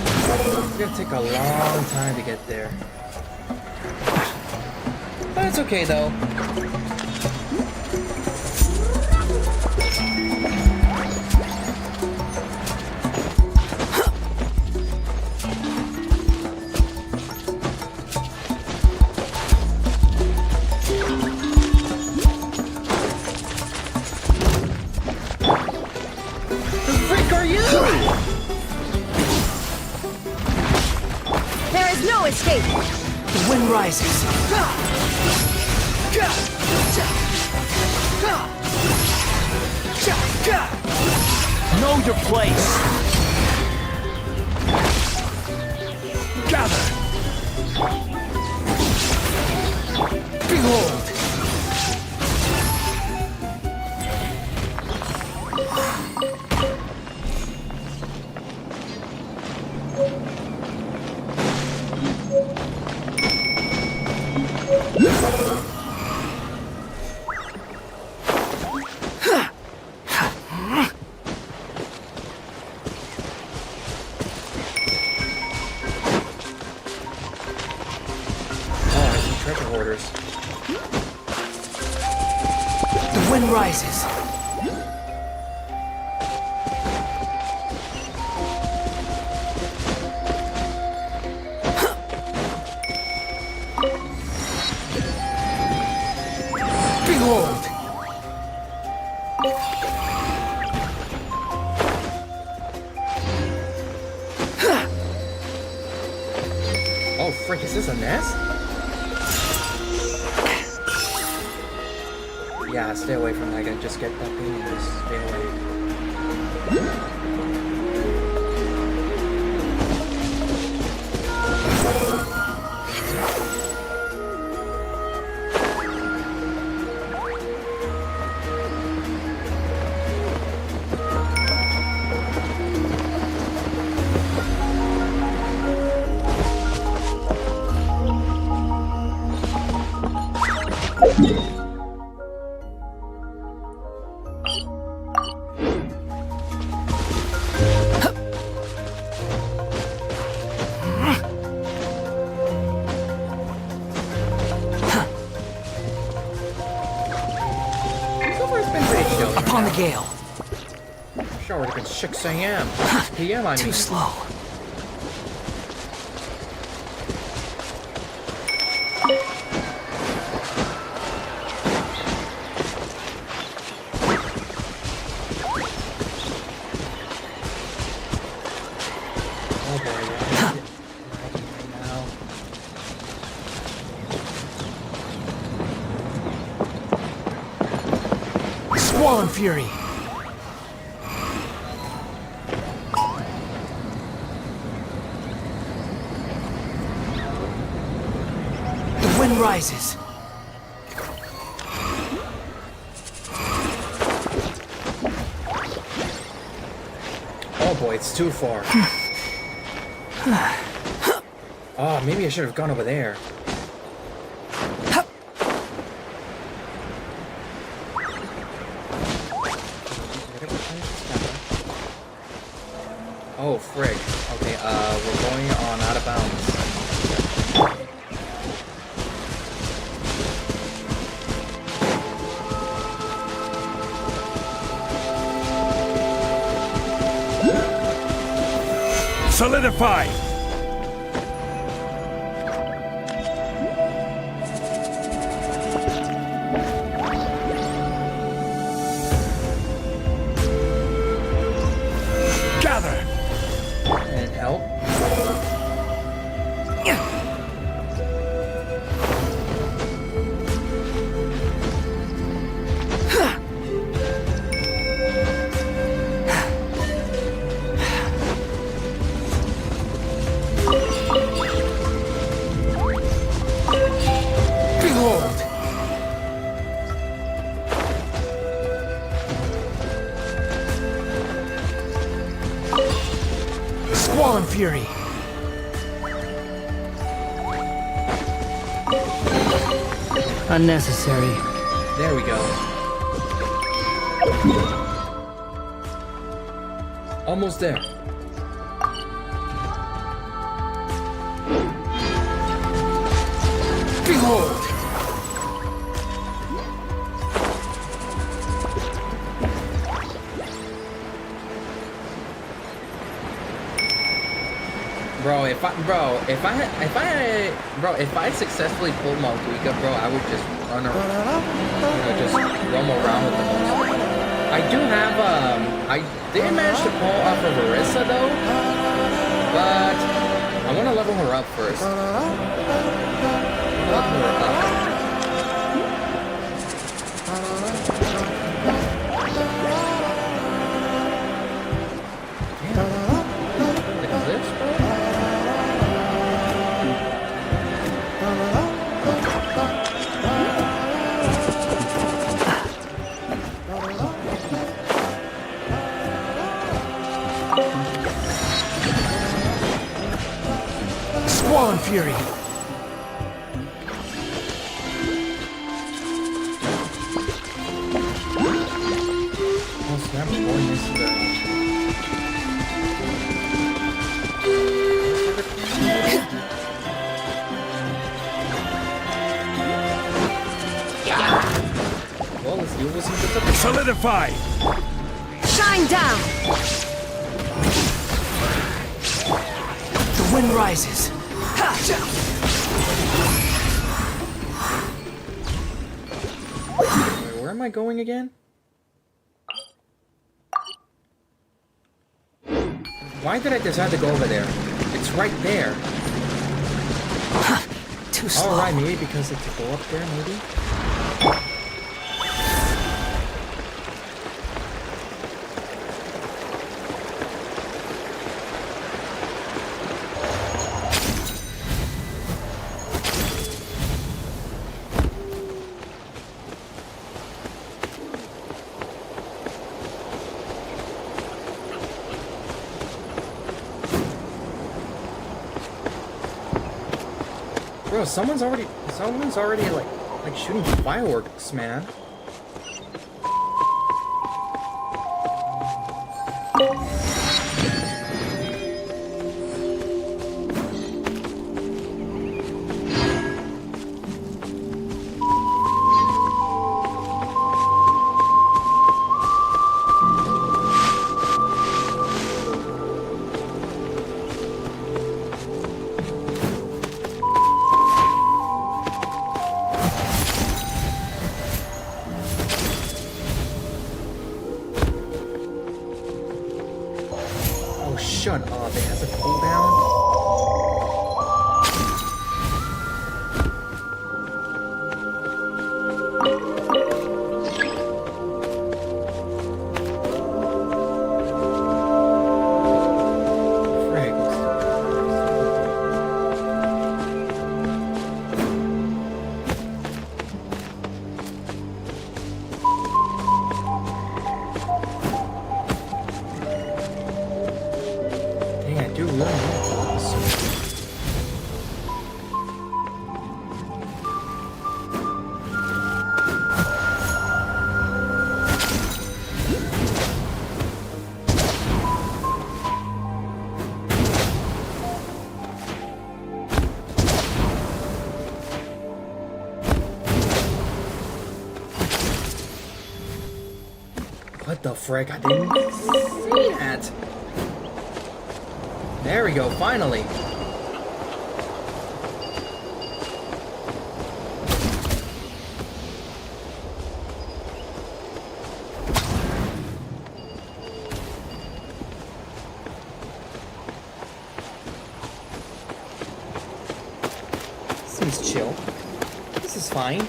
It's gonna take a long time to get there. But it's okay though. There is no escape. The wind rises. Know your place. Gather. Behold. Treasure hoarders. The wind rises. Behold. Oh, frick, is this a nest? Yeah, stay away from that guy. Just get that thing and just stay away. Upon the gale. Sure, it's been 6 a.m. 6 p.m. I mean. Too slow. Oh boy, yeah. Right now. Squall and fury. wind rises. Oh boy, it's too far. Oh, maybe I should have gone over there. Oh, frick. Okay, we're going on out of bounds. Solidify! Gather! And help. Behold! Squall and fury! Unnecessary. There we go. Almost there. Behold! If I successfully pulled Malguika, bro, I would just run around, just roam around with the most. I do have, I did manage to pull off of Orisa though, but I want to level her up first. Level her up. Damn. Is this, bro? Squall and fury! Oh snap, boy, this is well, let's deal with some bits of Solidify! Shine down! The wind rises. Wait, where am I going again? Why did I decide to go over there? It's right there. Too slow. Alright, maybe because it's to go up there, maybe? Bro, someone's already like shooting fireworks, man. What the frick? I didn't see that. There we go, finally. Seems chill. This is fine.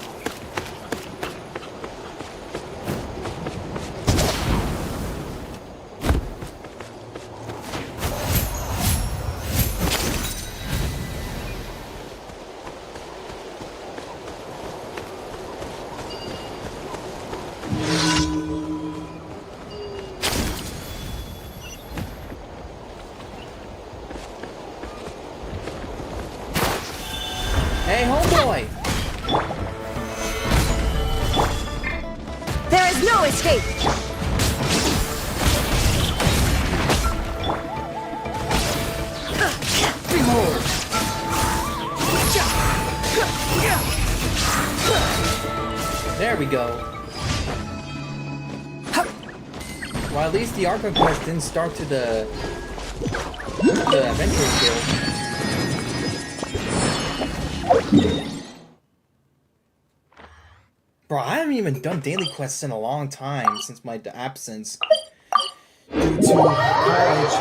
Hey, homeboy! There is no escape! There we go. Well, at least the Archon quest didn't start to the Adventurers Guild. Bro, I haven't even done daily quests in a long time since my absence due to college.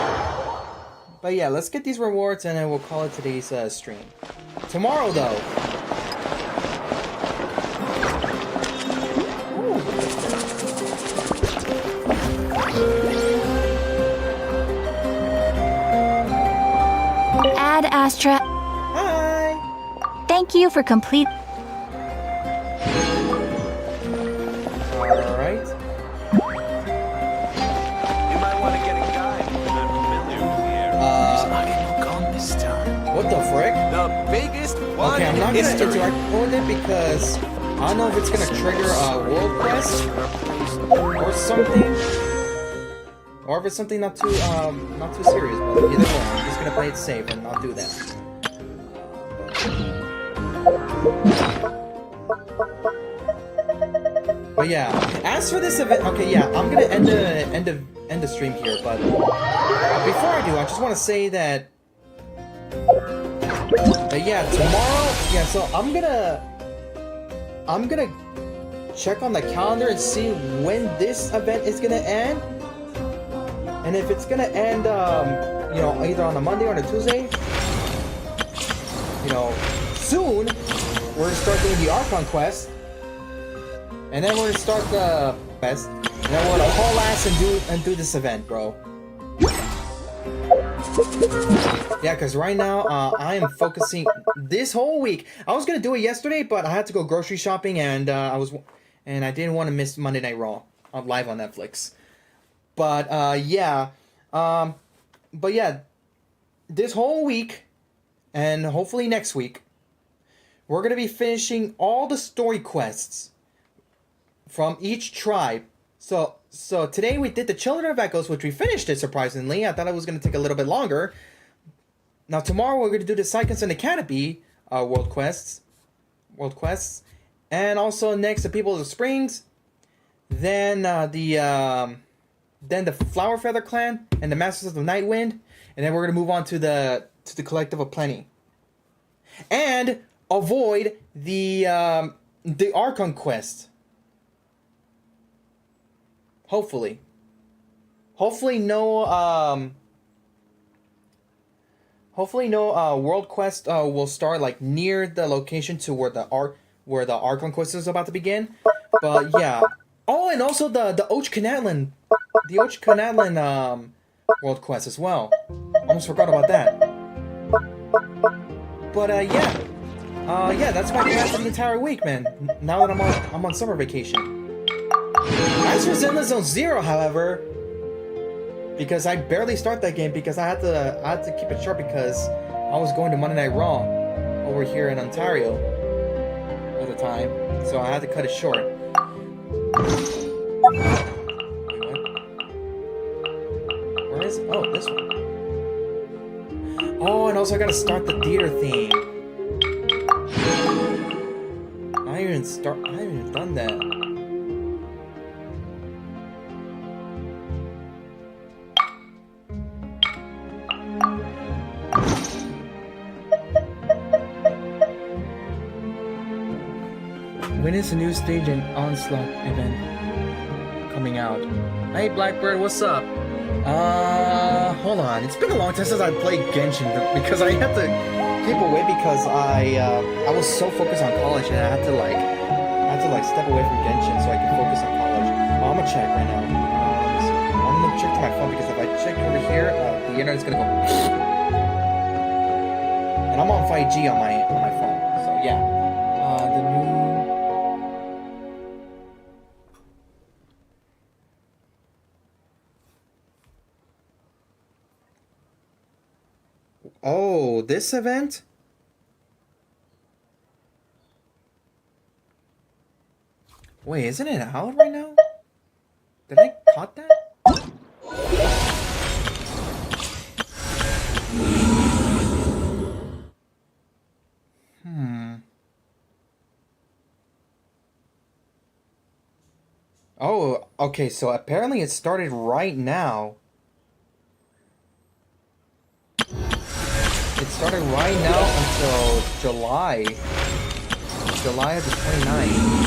But yeah, let's get these rewards and then we'll call it today's stream. Tomorrow, though. Ad Astra. Hi! Thank you for complete. Alright. You might want to get a guide. I'm familiar with the area. This time. What the frick? The biggest one Okay, I'm not in gonna history. interact with it because I don't know if it's gonna trigger a world quest or something. Or if it's something not too serious, but either way, I'm just gonna play it safe and not do that. But yeah, as for this event, okay, yeah, I'm gonna end the stream here. But before I do, I just want to say that, yeah, tomorrow, yeah. So I'm gonna check on the calendar and see when this event is gonna end, and if it's gonna end, you know, either on a Monday or on a Tuesday, you know, soon we're gonna start doing the Archon quest. And then we're gonna start the quest, and then we're gonna haul ass and do this event, bro. Yeah, cause right now I am focusing this whole week. I was gonna do it yesterday, but I had to go grocery shopping, and I didn't want to miss Monday Night Raw live on Netflix. But yeah, this whole week, and hopefully next week, we're gonna be finishing all the story quests from each tribe. So today we did the Children of Echoes, which we finished it, surprisingly. I thought it was going to take a little bit longer. Now tomorrow we're going to do the Cyclones and the Canopy world quests. And also next the People of the Springs. Then the Flower Feather Clan and the Masters of the Nightwind. And then we're going to move on to the Collective of Plenty. And avoid the Archon quest. Hopefully no world quest will start like near the location to where the Archon quest is about to begin. But yeah. Oh, and also the Ochkanatlan world quest as well. Almost forgot about that. But yeah, that's my plan for the entire week, man. Now that I'm on summer vacation. As for Zenless Zone Zero, however, because I barely start that game because I had to keep it short because I was going to Monday Night Raw over here in Ontario at the time, so I had to cut it short. Wait, what? Where is it? Oh, this one. Oh, and also I gotta start the theater theme. I haven't even done that. When is the new stage and onslaught event coming out? Hey Blackbird, what's up? Hold on. It's been a long time since I played Genshin because I had to keep away because I was so focused on college and I had to step away from Genshin so I could focus on college. Well, I'm gonna check right now. I'm gonna check to my phone because if I check over here, the internet's gonna go. And I'm on 5G on my phone, so yeah. The new. Oh, this event? Wait, isn't it out right now? Did I caught that? Oh, okay, so apparently it started right now. It started right now until July of the 29th.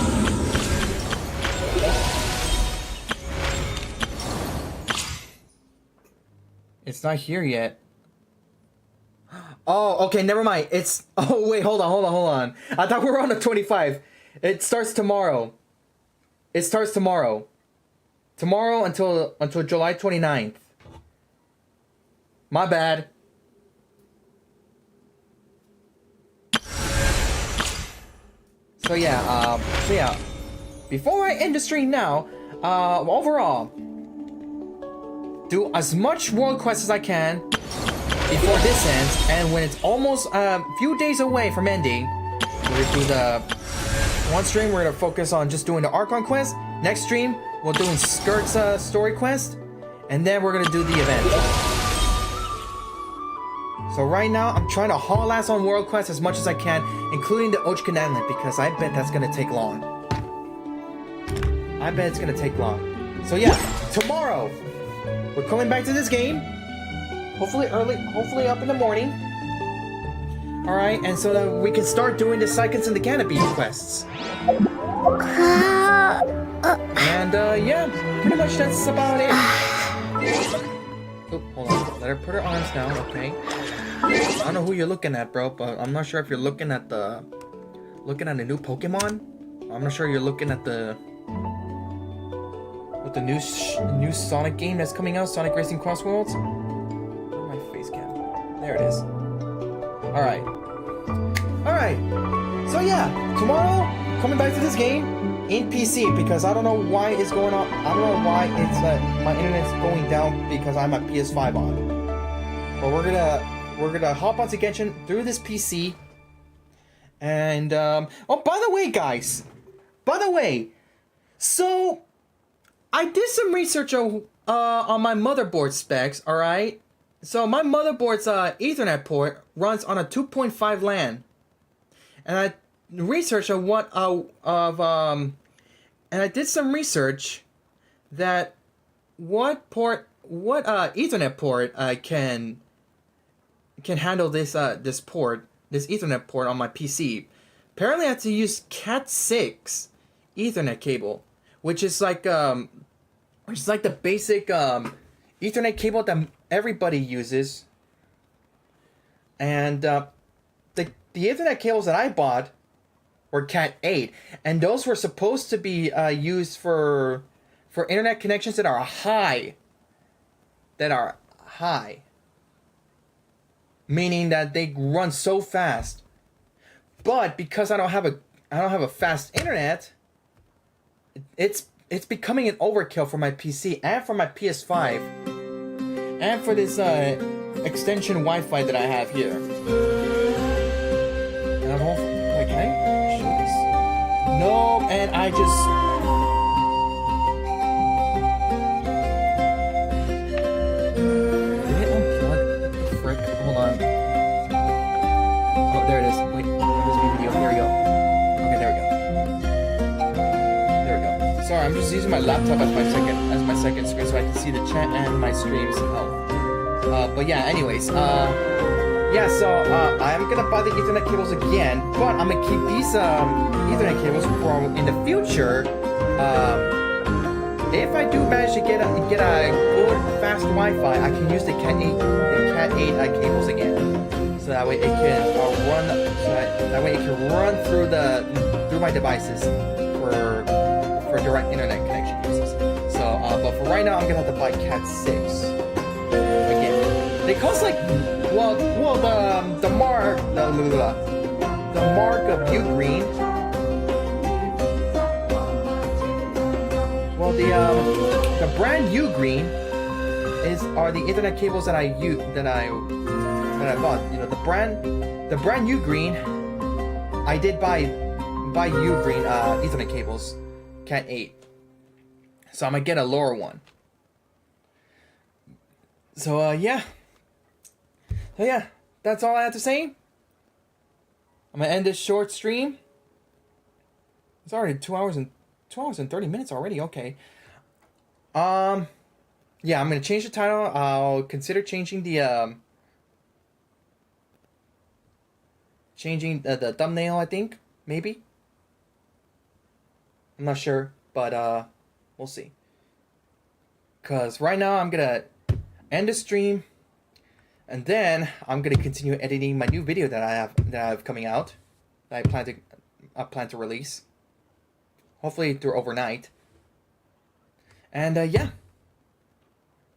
It's not here yet. Oh, okay, never mind. It's... Oh, wait, hold on. I thought we were on the 25th. It starts tomorrow. It starts tomorrow. Tomorrow until July 29th. My bad. So yeah, before I end the stream now, overall, do as much world quests as I can before this ends, and when it's almost a few days away from ending, we're gonna do the one stream. We're gonna focus on just doing the Archon quest. Next stream, we're doing Skirt's story quest, and then we're gonna do the event. So right now, I'm trying to haul ass on world quests as much as I can, including the originalcharacter, because I bet that's gonna take long. I bet it's gonna take long. So yeah, tomorrow, we're coming back to this game. Hopefully up in the morning. Alright, and so that we can start doing the Psychics and the Canopy quests. And yeah, pretty much that's about it. Oh, hold on. Let her put her arms down, okay. I don't know who you're looking at, bro, but I'm not sure if you're looking at the new Pokemon. I'm not sure you're looking at the new Sonic game that's coming out, Sonic Racing Cross Worlds. Where's my face cam? There it is. Alright. So yeah, tomorrow, coming back to this game in PC, because I don't know why it's going on. I don't know why it's my internet's going down because I'm at PS5 on. But we're gonna hop onto Genshin through this PC. And oh, by the way, guys, so I did some research on my motherboard specs. All right, so my motherboard's Ethernet port runs on a 2.5 LAN, and I researched on and I did some research that what Ethernet port can handle this this Ethernet port on my PC. Apparently I have to use Cat 6 Ethernet cable, which is like the basic Ethernet cable that everybody uses. And the Ethernet cables that I bought were Cat 8, and those were supposed to be used for internet connections that are high. Meaning that they run so fast. But because I don't have a fast internet, it's becoming an overkill for my PC and for my PS5. and for this extension Wi-Fi that I have here. And I'm hoping, wait, can I show this? No, and I just. Did it unplug? Frick, hold on. Oh, there it is. Wait, where's my video? There we go. Okay, there we go. There we go. Sorry, I'm just using my laptop as my second screen so I can see the chat and my streams. But yeah, anyways, yeah, so I'm gonna buy the Ethernet cables again, but I'm gonna keep these Ethernet cables for in the future. If I do manage to get a good fast Wi-Fi, I can use the Cat 8 cables again, so that way it can run. That way it can run through my devices for direct internet connection uses. So, but for right now, I'm gonna have to buy Cat 6 again. They cost like the mark of Ugreen. Well, the brand Ugreen are the Ethernet cables that I bought. You know, the brand Ugreen. I did buy Ugreen Ethernet cables, Cat 8. So I'm gonna get a lower one. So yeah. So yeah, that's all I have to say. I'm gonna end this short stream. It's already 2 hours and 30 minutes already. Okay. Yeah, I'm gonna change the title. I'll consider changing the the thumbnail. I think maybe. I'm not sure, but we'll see. Cause right now I'm gonna end the stream. And then I'm gonna continue editing my new video that I have coming out. That I plan to release. Hopefully through overnight. And yeah,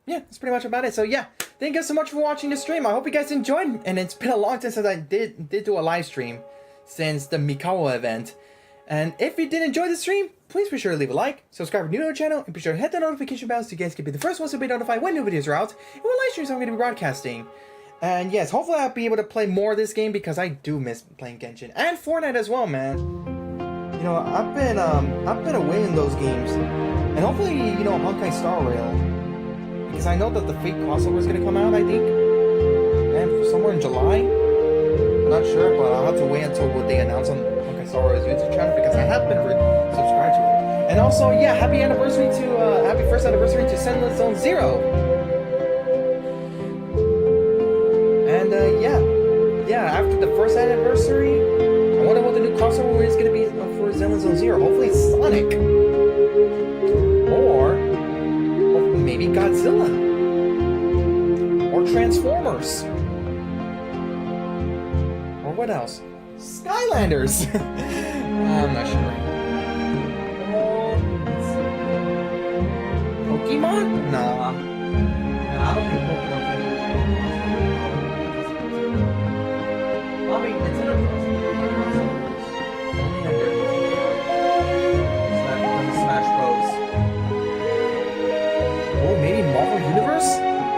that's pretty much about it. So yeah, thank you guys so much for watching the stream. I hope you guys enjoyed. And it's been a long time since I did do a live stream since the Mikawa event. And if you did enjoy the stream, please be sure to leave a like, subscribe if you're new to the channel, and be sure to hit the notification bell so you guys can be the first ones to be notified when new videos are out and what live streams I'm going to be broadcasting. And yes, hopefully I'll be able to play more of this game because I do miss playing Genshin and Fortnite as well, man. You know, I've been away in those games, and hopefully, you know, Honkai Star Rail, because I know that the Fate crossover is going to come out, I think, and somewhere in July. I'm not sure, but I'll have to wait until they announce on Honkai Star Rail's YouTube channel because I have been subscribed to it. And also, yeah, happy first anniversary to Sentinel Zone Zero. And yeah, after the first anniversary, I wonder what the new crossover is going to be for Sentinel Zone Zero. Hopefully it's Sonic, or maybe Godzilla, or Transformers, or what else? Skylanders. I'm not sure. Pokemon? Nah. I don't think Pokemon can. I mean, it's in a Smash Bros. Oh, maybe Marvel Universe?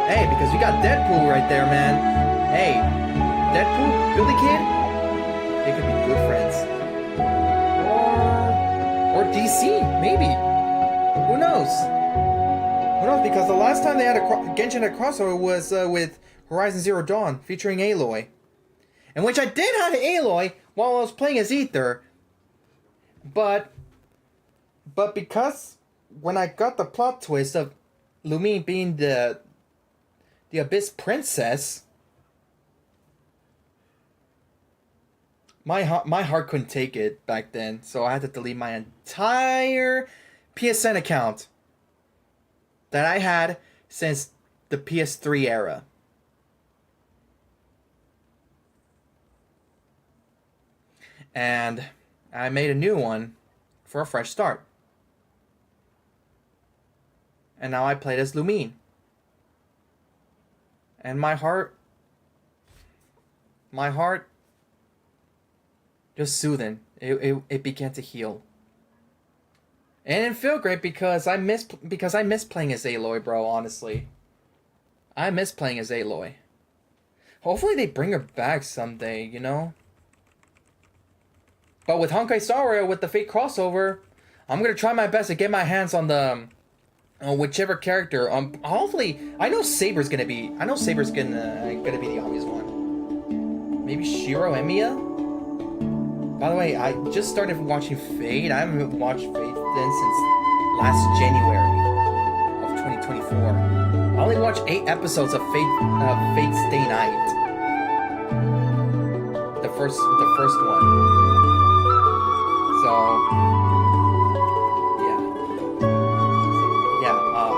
Hey, because we got Deadpool right there, man. Hey, Deadpool, Billy Kid? They could be good friends. Or DC, maybe. Who knows? Who knows? Because the last time they had Genshin had a crossover was with Horizon Zero Dawn featuring Aloy. In which I did have Aloy while I was playing as Ether. But because when I got the plot twist of Lumine being the Abyss Princess, my heart couldn't take it back then, so I had to delete my entire PSN account that I had since the PS3 era. And I made a new one for a fresh start. And now I played as Lumine. And my heart just soothing. It began to heal. And it felt great because I miss playing as Aloy, bro, honestly. I miss playing as Aloy. Hopefully they bring her back someday, you know? But with Honkai Star Rail, with the Fate crossover, I'm gonna try my best to get my hands on the whichever character. Hopefully, I know Saber's gonna be the obvious one. Maybe Shiro Emiya. By the way, I just started watching Fate. I haven't watched Fate since last January of 2024. I only watched 8 episodes of Fate's Stay Night. The first one. So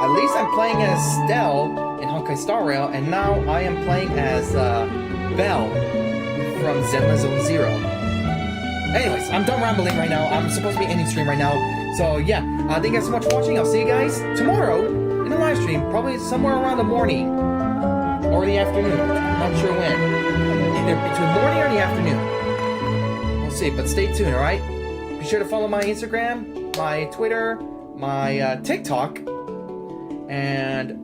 at least I'm playing as Stell in Honkai Star Rail, and now I am playing as Belle from Zenless Zone Zero. Anyways, I'm done rambling right now. I'm supposed to be ending stream right now. So yeah, thank you guys so much for watching. I'll see you guys tomorrow in the live stream, probably somewhere around the morning or the afternoon. Not sure when. Either between morning or the afternoon. We'll see, but stay tuned, alright? Be sure to follow my Instagram, my Twitter, my TikTok, and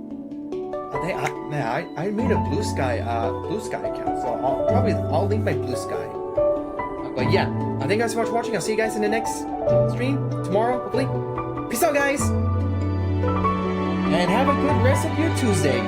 I made a Blue Sky account, so I'll link my Blue Sky. But yeah, thank you guys so much for watching. I'll see you guys in the next stream tomorrow, hopefully. Peace out, guys, and have a good rest of your Tuesday.